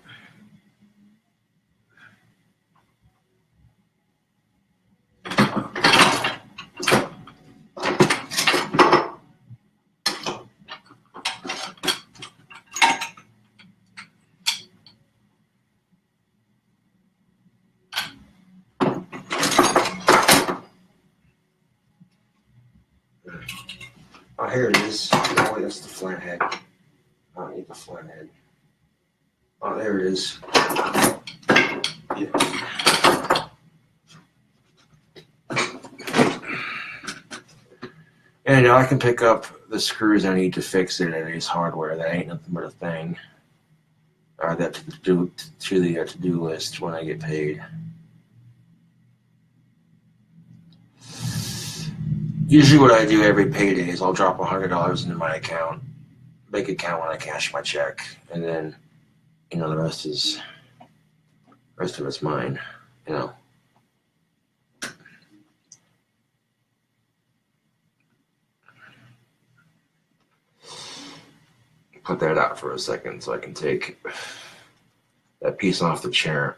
[SPEAKER 1] Oh, here it is. Oh, wait, that's the flathead. I don't need the flathead. Oh, there it is. Yeah. And I can pick up the screws I need to fix it at Ace Hardware. That ain't nothing but a thing. Add that to the to-do list when I get paid. Usually what I do every payday is I'll drop $100 into my bank account when I cash my check, and then, you know, the rest of it's mine, you know. put that out for a second so I can take that piece off the chair.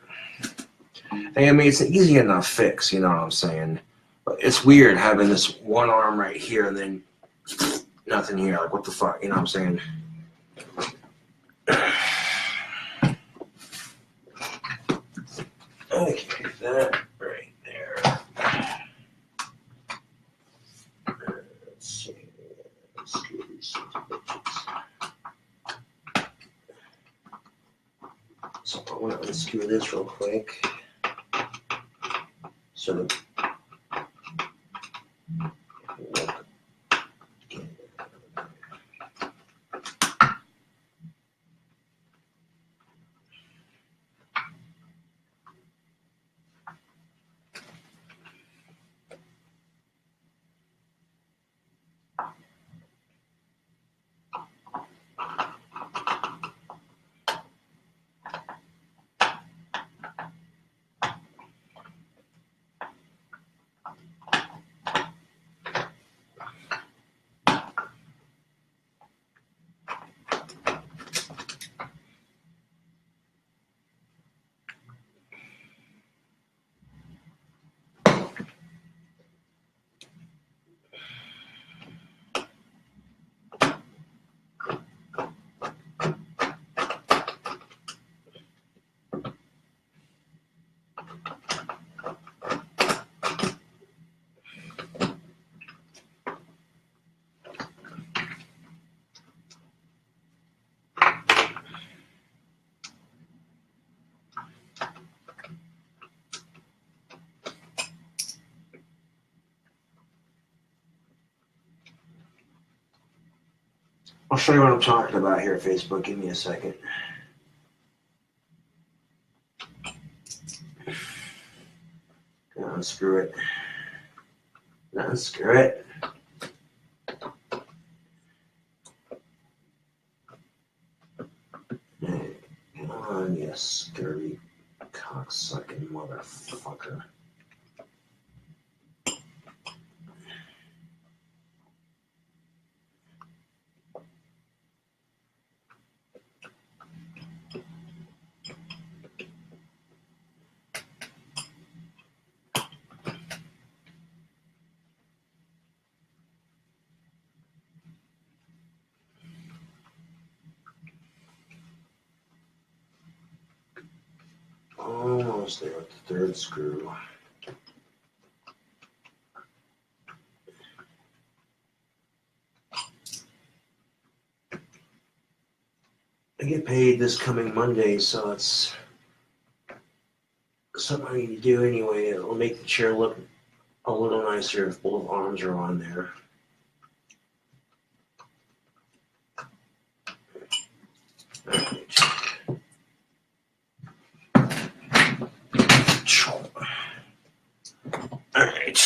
[SPEAKER 1] I mean, it's an easy enough fix, you know what I'm saying? But it's weird having this one arm right here and then nothing here. Like, what the fuck, you know what I'm saying? Okay, that right there. Let's see. So I want to unscrew this real quick. So the I'll show you what I'm talking about here, Facebook. Give me a second. Unscrew it. Unscrew it. Hey, come on, you scurvy cocksucking motherfucker. Almost there with the third screw. I get paid this coming Monday, so it's something I need to do anyway. It'll make the chair look a little nicer if both arms are on there. All right.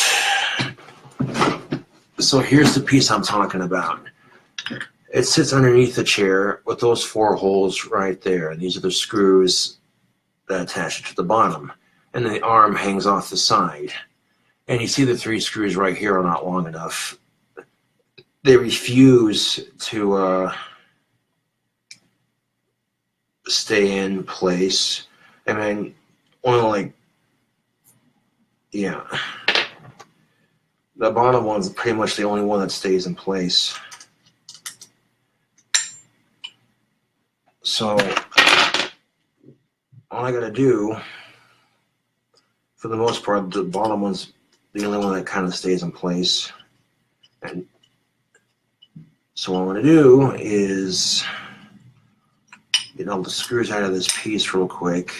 [SPEAKER 1] So here's the piece I'm talking about. It sits underneath the chair with those 4 holes right there. These are the screws that attach it to the bottom. And the arm hangs off the side. And you see the 3 screws right here are not long enough. They refuse to stay in place. I mean, only like, yeah. The bottom one's pretty much the only one that stays in place. So all I gotta do, for the most part, the bottom one's the only one that kind of stays in place. And so what I'm gonna do is get all the screws out of this piece real quick.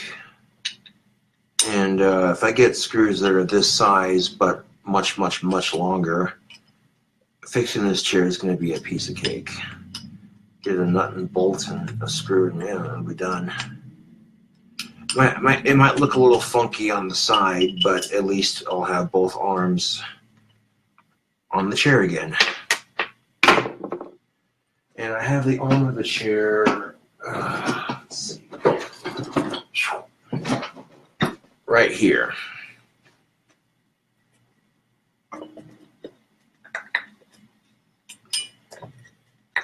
[SPEAKER 1] And if I get screws that are this size but much, much, much longer, fixing this chair is going to be a piece of cake. Get a nut and bolt and a screw and it'll be done. It might look a little funky on the side, but at least I'll have both arms on the chair again. And I have the arm of the chair, let's see, right here.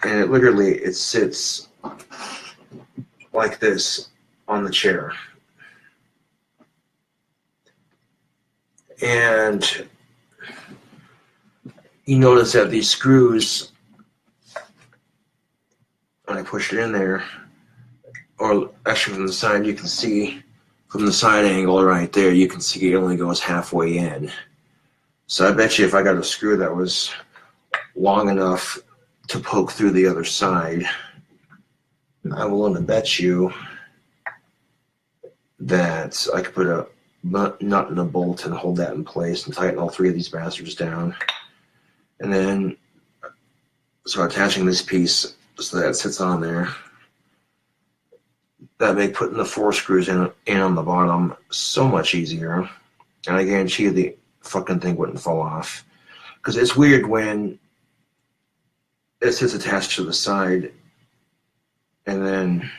[SPEAKER 1] And it literally it sits like this on the chair. And you notice that these screws, when I push it in there, or actually from the side, you can see from the side angle right there, you can see it only goes halfway in. So I bet you if I got a screw that was long enough to poke through the other side, I'm willing to bet you that I could put a nut and a bolt and hold that in place and tighten all three of these bastards down. And then, so attaching this piece so that it sits on there, that make putting the 4 screws in on the bottom so much easier. And I guarantee you the fucking thing wouldn't fall off. Because it's weird when it sits attached to the side and then,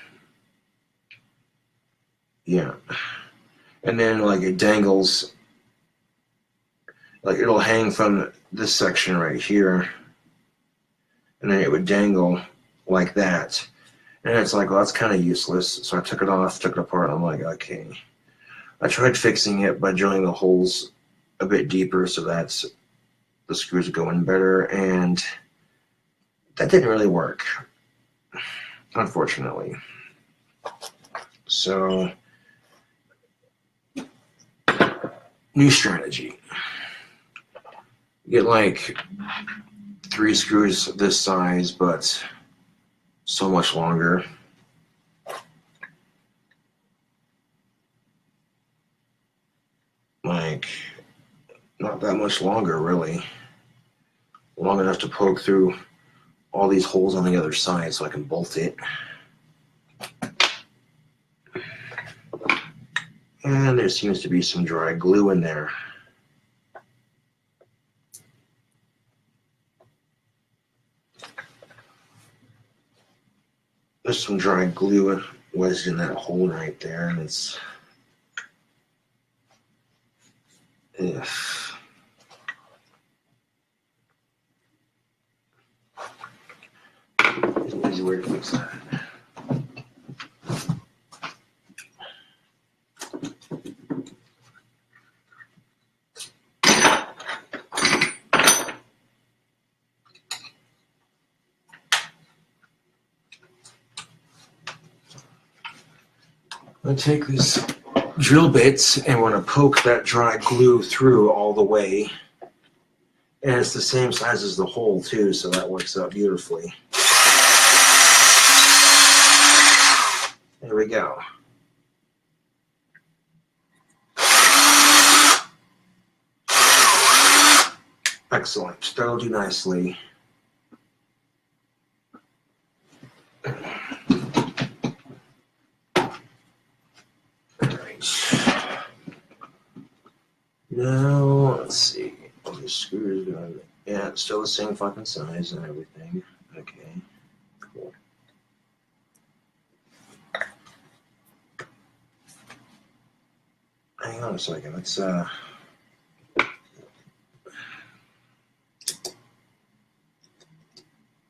[SPEAKER 1] yeah. And then like it dangles, like it'll hang from this section right here. And then it would dangle like that. And it's like, well, that's kind of useless. So I took it off, took it apart. I'm like, okay. I tried fixing it by drilling the holes a bit deeper so that the screws go in better. And that didn't really work, unfortunately. So, new strategy. Get like 3 screws this size, but so much longer. Like, not that much longer, really. Long enough to poke through all these holes on the other side so I can bolt it. And there seems to be some dry glue in there. There's some dry glue wedged in that hole right there, and it's... ugh. There's an easy way to fix that. I'm going to take this drill bits and we're going to poke that dry glue through all the way. And it's the same size as the hole too, so that works out beautifully. There we go. Excellent. That'll do nicely. Now, let's see. All the screws going. Yeah, it's still the same fucking size and everything. Okay, cool. Hang on a second. Let's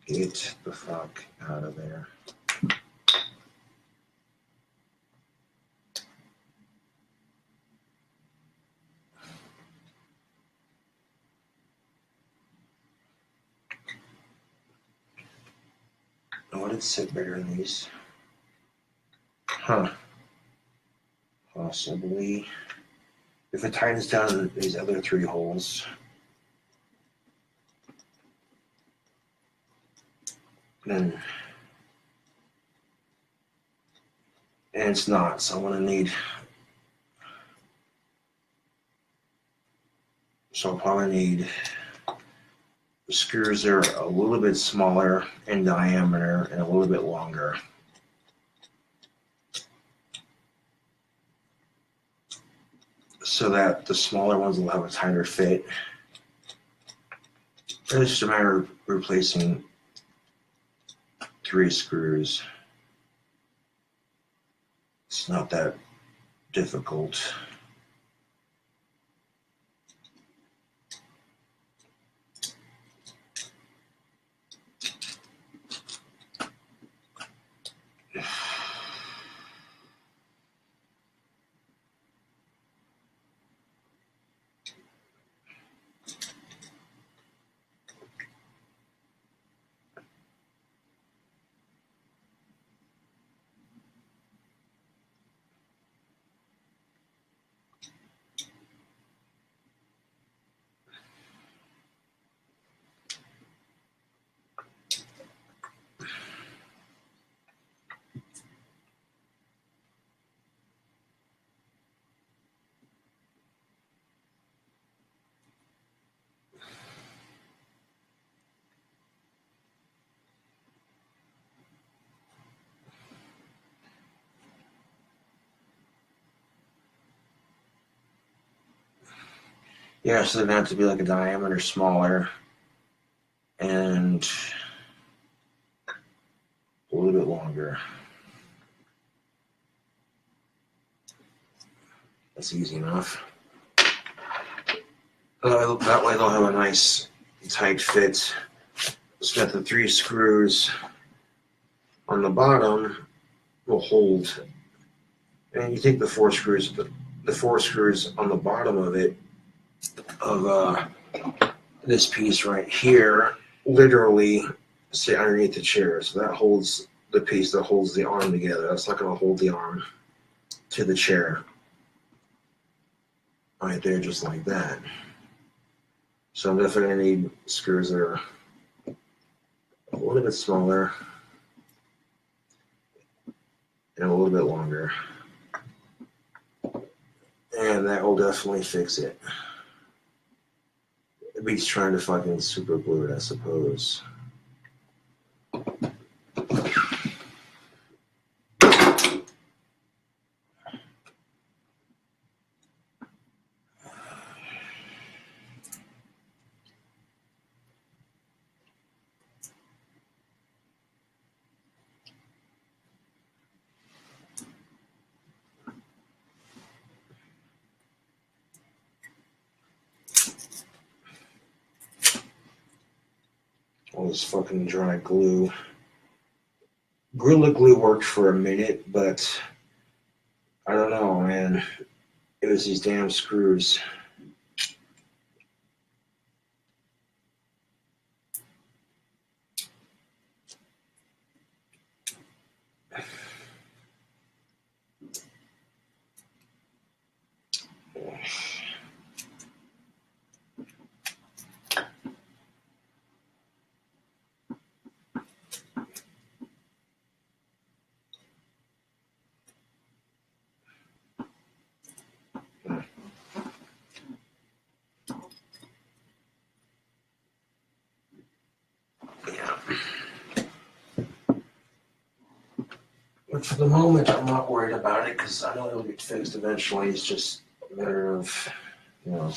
[SPEAKER 1] get the fuck out of there. Would it sit better in these? Huh. Possibly. If it tightens down these other 3 holes, then... and it's not, so I'm going to need... so I'll probably need screws that are a little bit smaller in diameter and a little bit longer. So that the smaller ones will have a tighter fit. It's just a matter of replacing 3 screws. It's not that difficult. Yeah, so they're going to have to be like a diameter smaller and a little bit longer. That's easy enough. That way they'll have a nice tight fit. So that the 3 screws on the bottom will hold. And you take the 4 screws, the 4 screws on the bottom of it, of this piece right here, literally sit underneath the chair. So that holds the piece that holds the arm together. That's not going to hold the arm to the chair. Right there, just like that. So I'm definitely going to need screws that are a little bit smaller and a little bit longer. And that will definitely fix it. It beats trying to fucking super glue it, I suppose. All this fucking dry glue. Gorilla Glue worked for a minute, but I don't know, man. It was these damn screws. But for the moment, I'm not worried about it because I know it'll get fixed eventually. It's just a matter of, you know.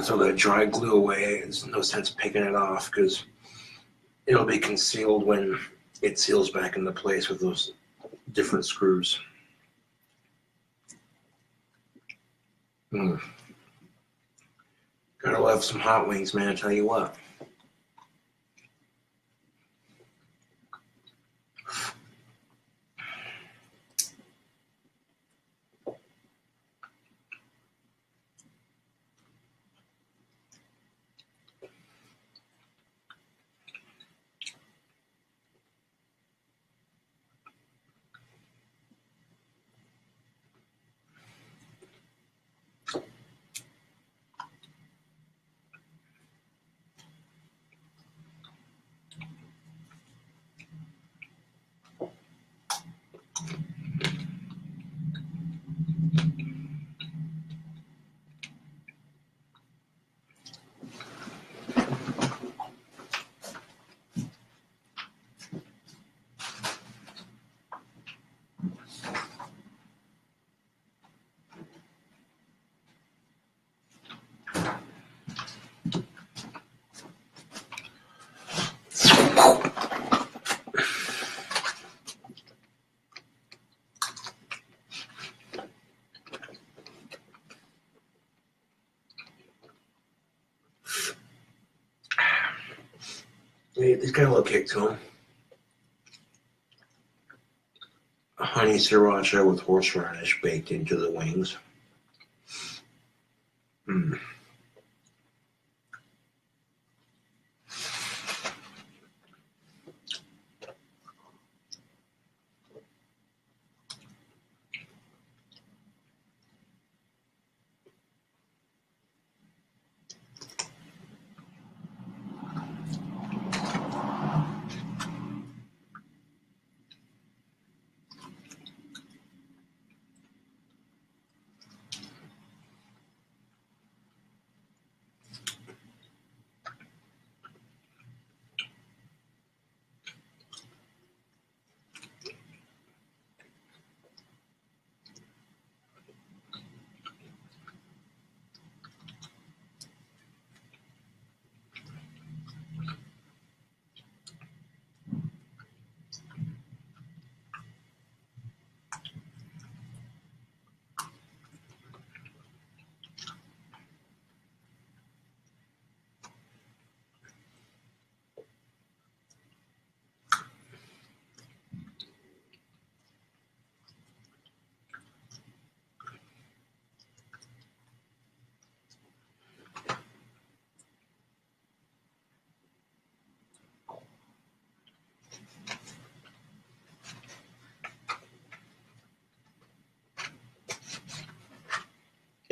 [SPEAKER 1] Throw that dry glue away. There's no sense picking it off because it'll be concealed when it seals back into place with those different screws. Gotta love some hot wings, man, I tell you what. He's got a little kick to him. Honey sriracha with horseradish baked into the wings.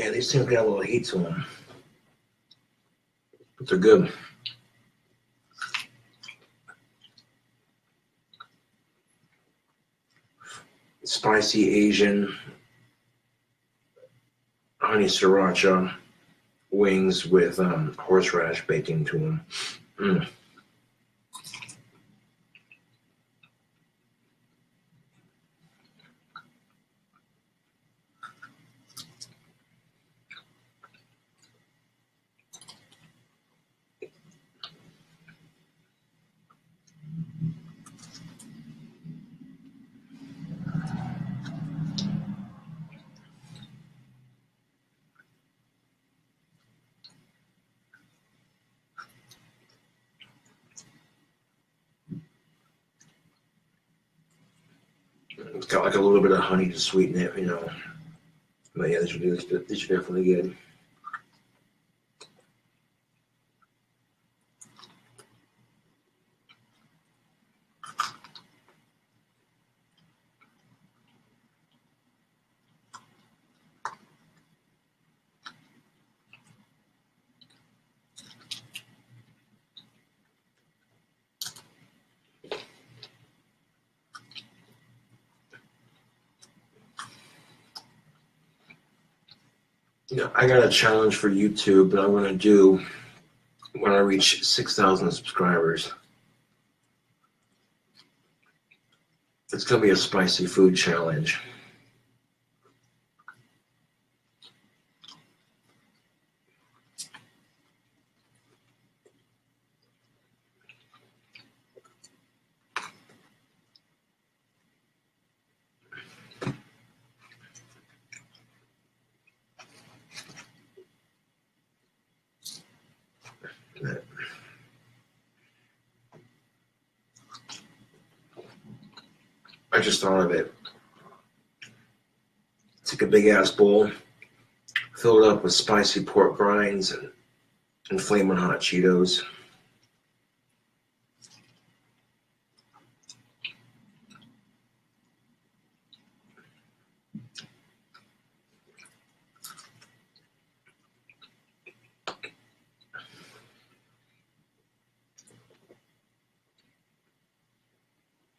[SPEAKER 1] Yeah, these things got a little heat to them, but they're good. Spicy Asian honey sriracha wings with horseradish baked into them. Mm. It's got like a little bit of honey to sweeten it, you know. But yeah, these are definitely good. You know, I got a challenge for YouTube that I'm going to do when I reach 6,000 subscribers. It's going to be a spicy food challenge. I just thought of it. Take a big ass bowl, fill it up with spicy pork rinds and flaming hot Cheetos.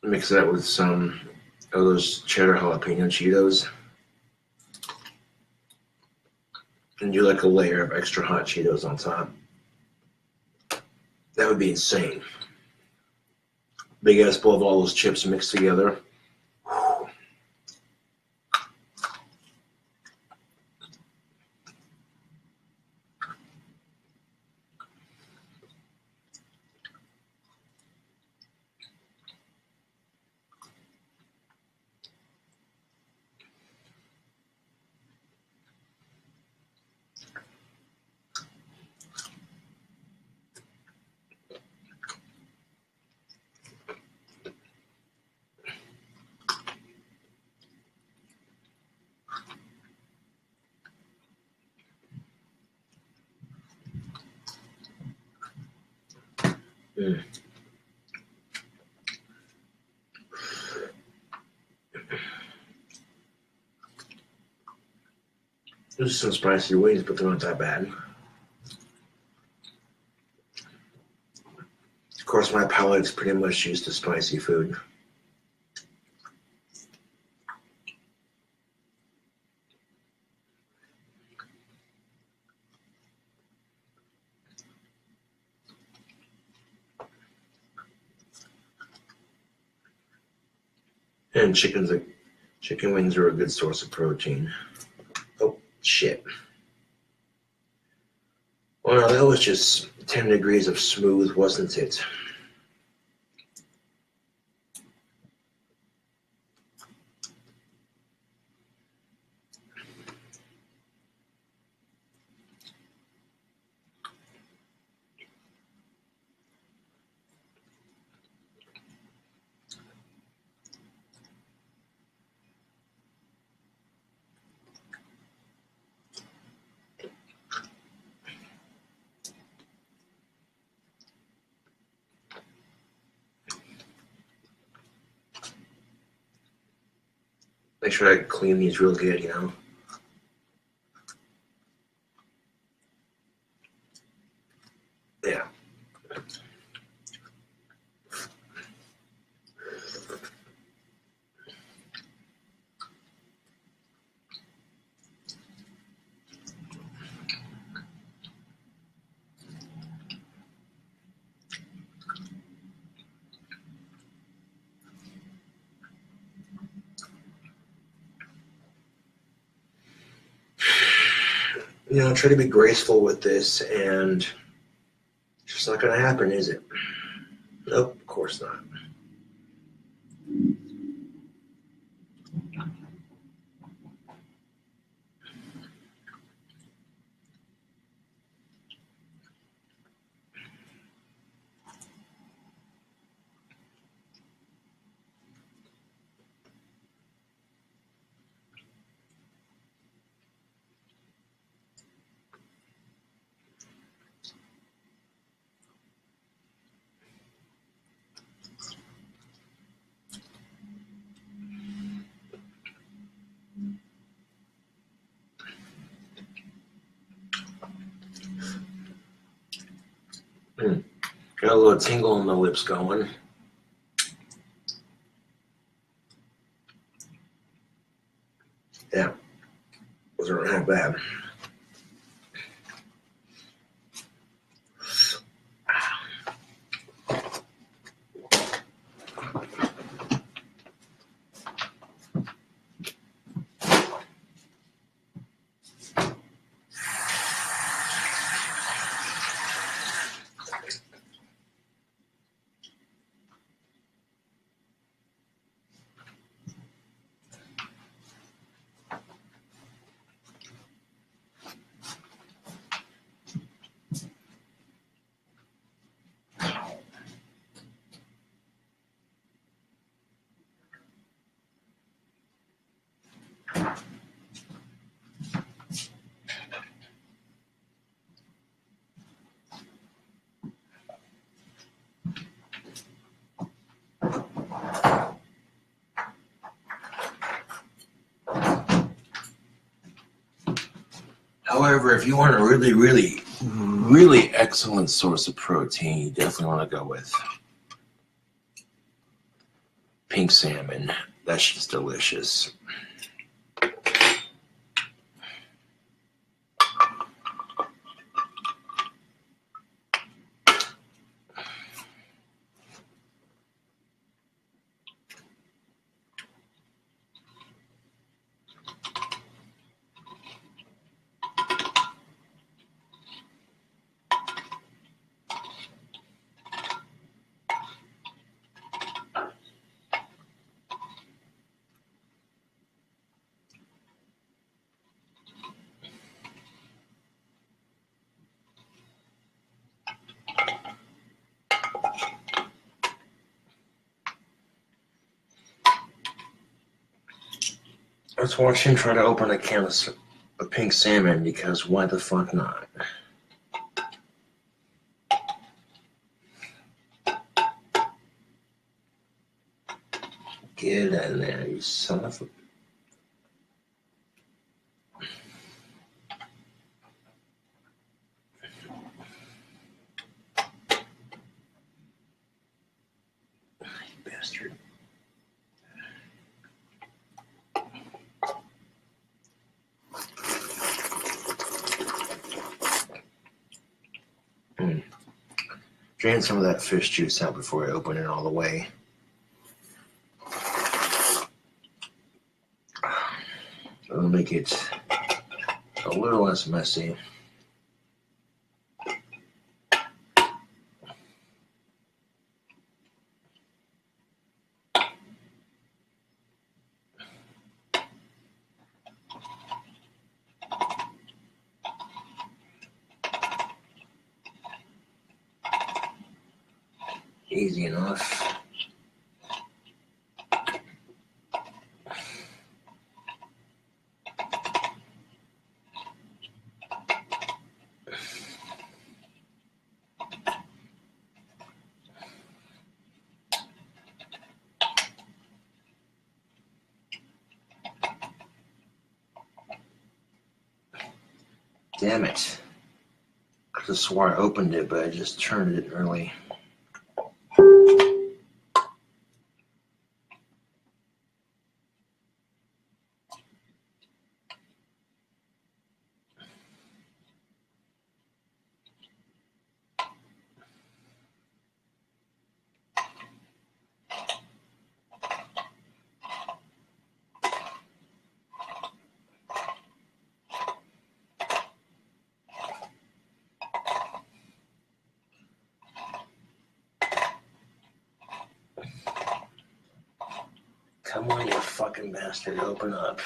[SPEAKER 1] Mix that with some of those cheddar jalapeno Cheetos. And do like a layer of extra hot Cheetos on top. That would be insane. Big ass bowl of all those chips mixed together. Mm. There's some spicy wings, but they're not that bad. Of course, my palate's pretty much used to spicy food. And chicken wings are a good source of protein. Oh, shit. Well, that was just 10 degrees of smooth, wasn't it? Make sure I clean these real good, you know? try to be graceful with this, and it's just not going to happen, is it? Nope, of course not. Got a little tingle on the lips going. Yeah, those aren't half bad. However, if you want a really, really, really excellent source of protein, you definitely want to go with pink salmon. That's just delicious. Let's watch him try to open a can of pink salmon, because why the fuck not? Get in there, you son of a... bastard. Drain some of that fish juice out before I open it all the way. It'll make it a little less messy. Easy enough. Damn it. I could have swore I opened it, but I just turned it early. Come on, you fucking bastard, open up.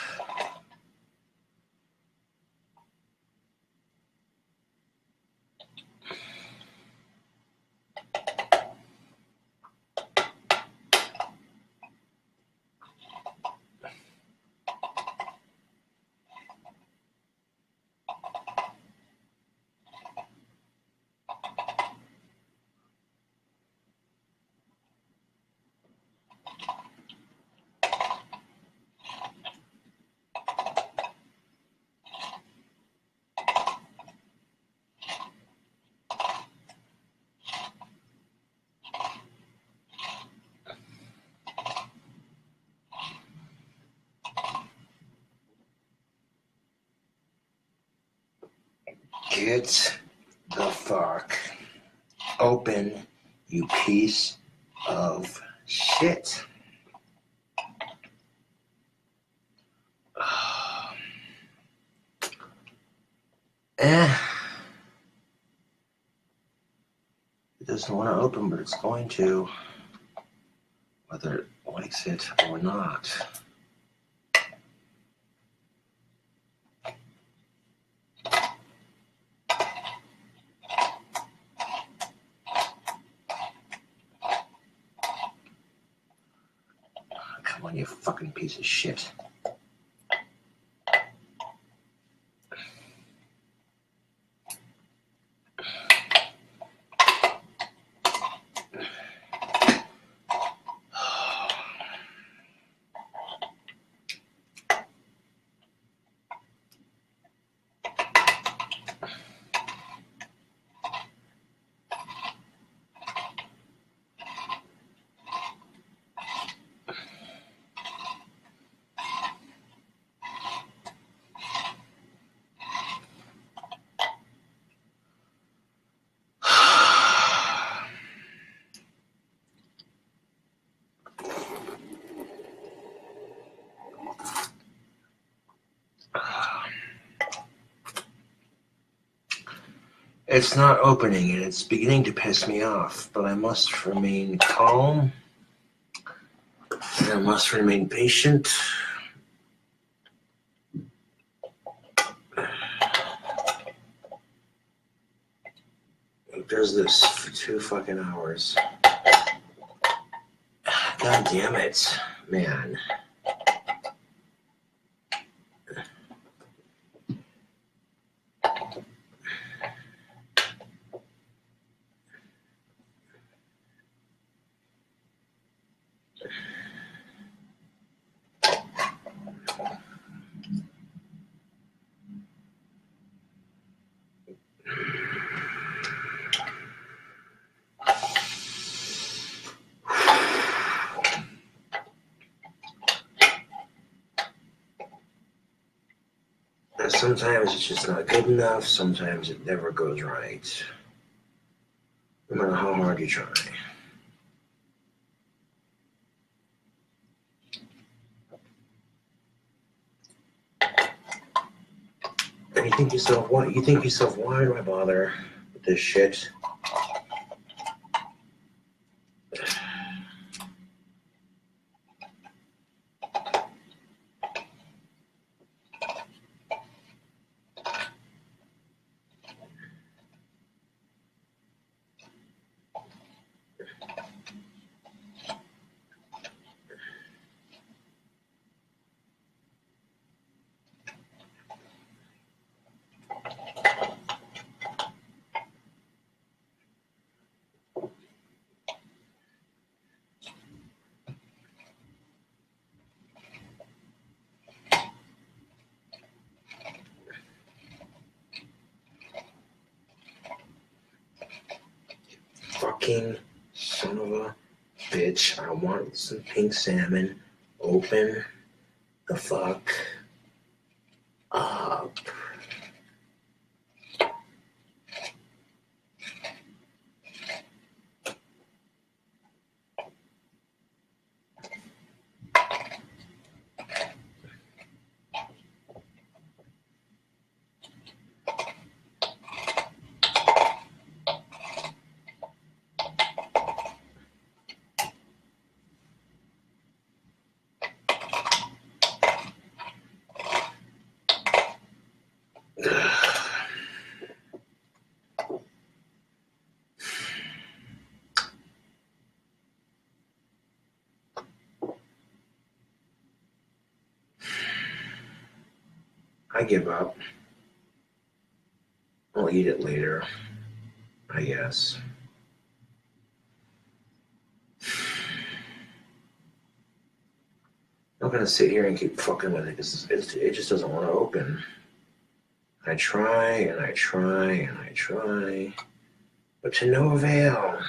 [SPEAKER 1] Get the fuck open, you piece of shit. It doesn't want to open, but it's going to, whether it likes it or not. Come on, you fucking piece of shit. It's not opening, and it's beginning to piss me off, but I must remain calm, and I must remain patient. It does this for 2 fucking hours. God damn it, man. Sometimes it's just not good enough. Sometimes it never goes right. No matter how hard you try. And you think to yourself, why do I bother with this shit? Fucking son of a bitch. I want some pink salmon. Open the fuck up. I give up. I'll eat it later, I guess. I'm not gonna sit here and keep fucking with it because it just doesn't want to open. I try and I try and I try, but to no avail.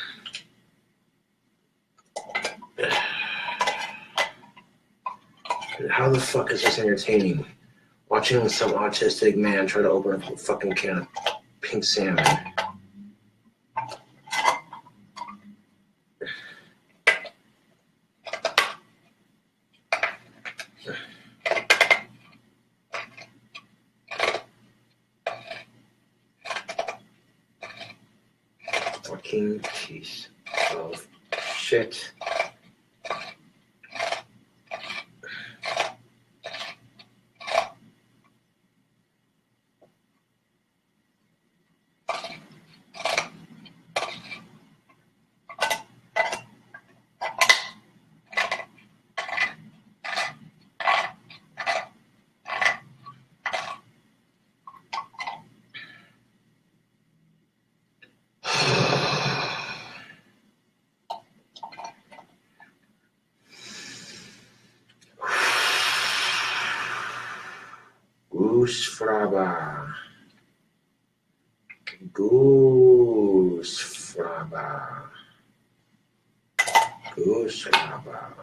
[SPEAKER 1] How the fuck is this entertaining? Watching some autistic man try to open a fucking can of pink salmon. Fucking piece of shit. Goose fraba. Goose fraba. Goose fraba.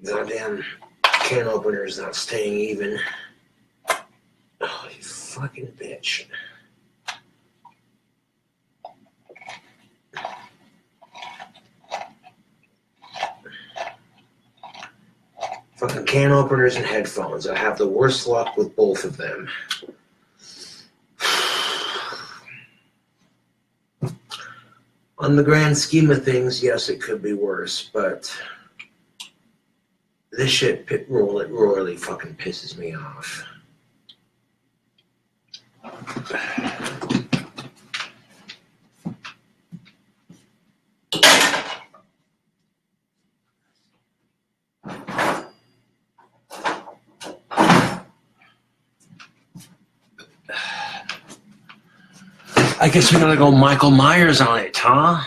[SPEAKER 1] Goddamn can opener's not staying even. Oh, you fucking bitch. Fucking can openers and headphones. I have the worst luck with both of them. On the grand scheme of things, yes, it could be worse, but this shit royally fucking pisses me off. I guess we're gonna go Michael Myers on it, huh?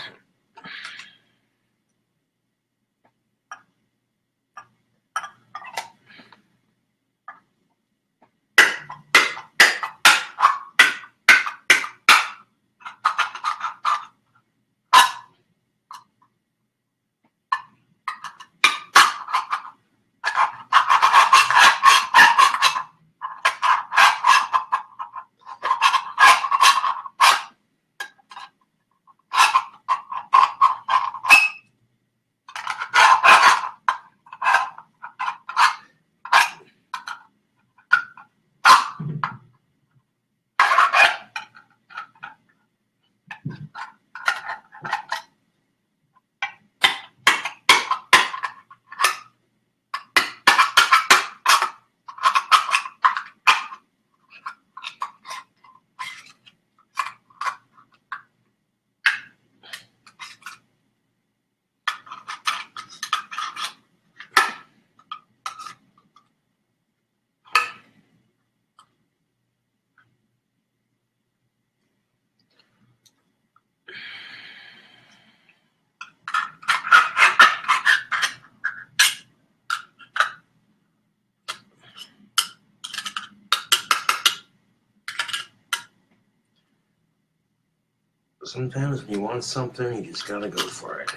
[SPEAKER 1] Sometimes when you want something, you just gotta go for it.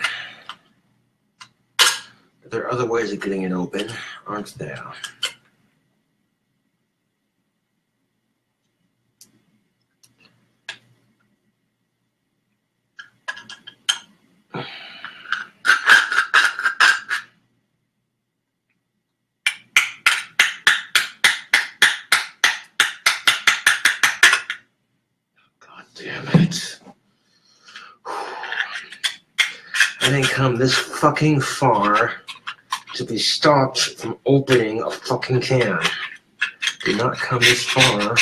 [SPEAKER 1] There are other ways of getting it open, aren't there? God damn it. I didn't come this fucking far to be stopped from opening a fucking can. Did not come this far.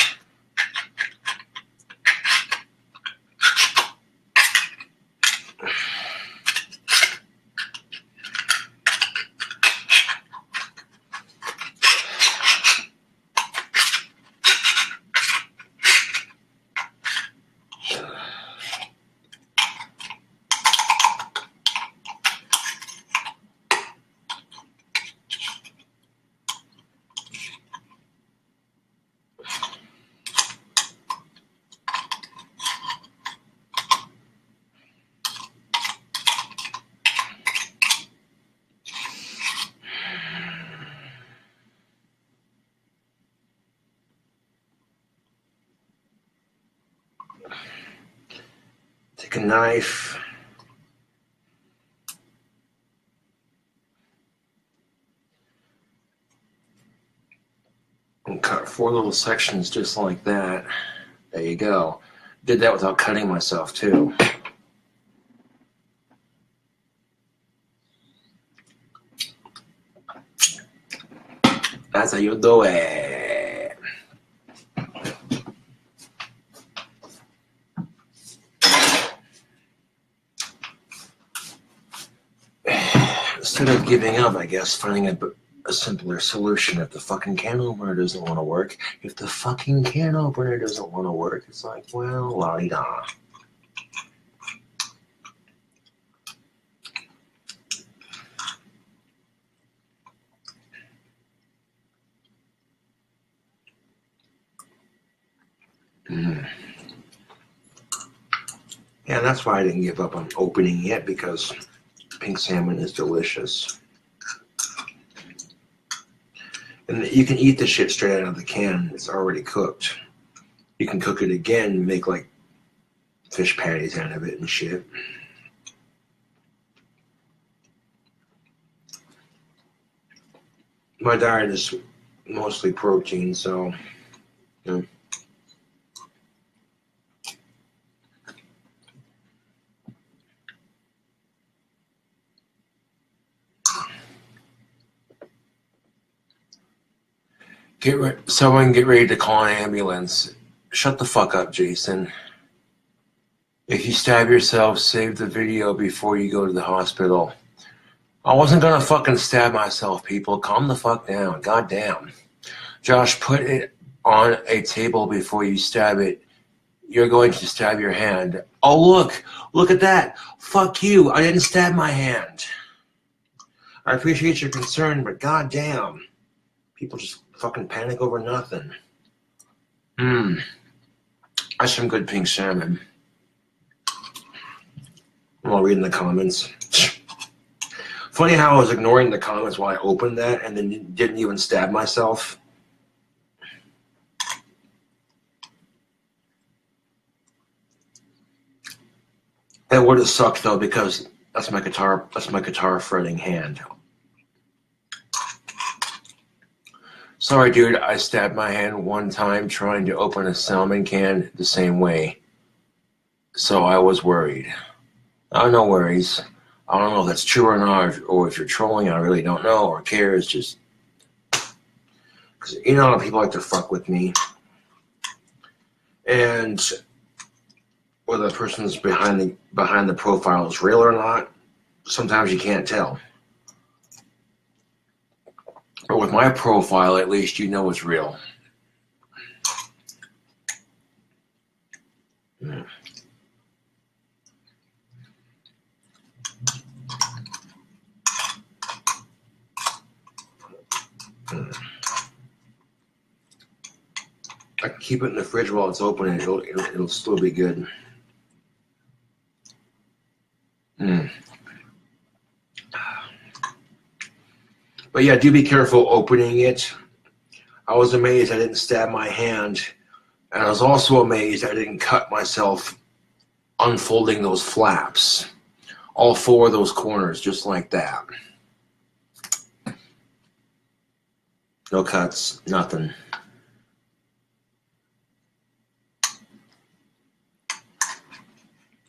[SPEAKER 1] Take a knife. And cut 4 little sections just like that. There you go. Did that without cutting myself too. That's how you do it. Instead of giving up, I guess, finding a simpler solution. If the fucking can opener doesn't want to work, it's like, well, la-di-da. Yeah, that's why I didn't give up on opening it, because pink salmon is delicious. And you can eat the shit straight out of the can. It's already cooked. You can cook it again and make like fish patties out of it and shit. My diet is mostly protein, so you know. Someone get ready to call an ambulance. Shut the fuck up, Jason. If you stab yourself, save the video before you go to the hospital. I wasn't gonna fucking stab myself, people. Calm the fuck down. Goddamn. Josh, put it on a table before you stab it. You're going to stab your hand. Oh, look at that. Fuck you. I didn't stab my hand. I appreciate your concern, but goddamn. People just fucking panic over nothing. That's some good pink salmon. While reading the comments. Funny how I was ignoring the comments while I opened that and then didn't even stab myself. That would have sucked though, because that's my guitar fretting hand. Sorry, dude, I stabbed my hand one time trying to open a salmon can the same way. So I was worried. Oh, no worries. I don't know if that's true or not, or if you're trolling, I really don't know, or care. It's just, because you know how people like to fuck with me. And whether the person's behind the profile is real or not, sometimes you can't tell. But with my profile, at least you know it's real. I can keep it in the fridge while it's open, and it'll still be good. But yeah, do be careful opening it. I was amazed I didn't stab my hand, and I was also amazed I didn't cut myself unfolding those flaps. All 4 of those corners, just like that. No cuts, nothing.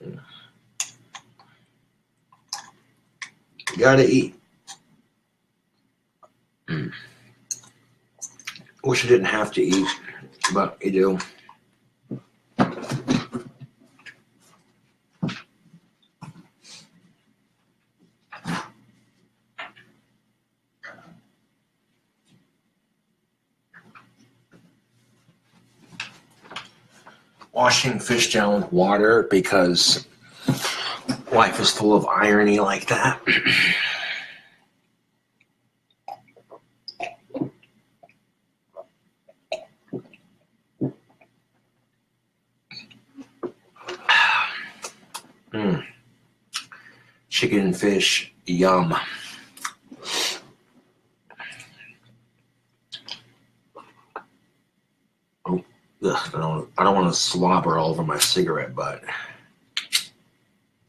[SPEAKER 1] You gotta eat. Wish I didn't have to eat, but you do. Washing fish down with water because life is full of irony like that. Chicken and fish, yum. Oh, ugh, I don't want to slobber all over my cigarette butt.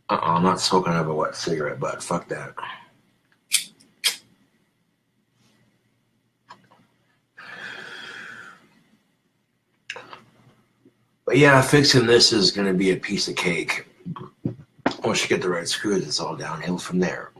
[SPEAKER 1] I'm not smoking up a wet cigarette butt. Fuck that. But yeah, fixing this is going to be a piece of cake. Once you get the right screws, it's all downhill from there.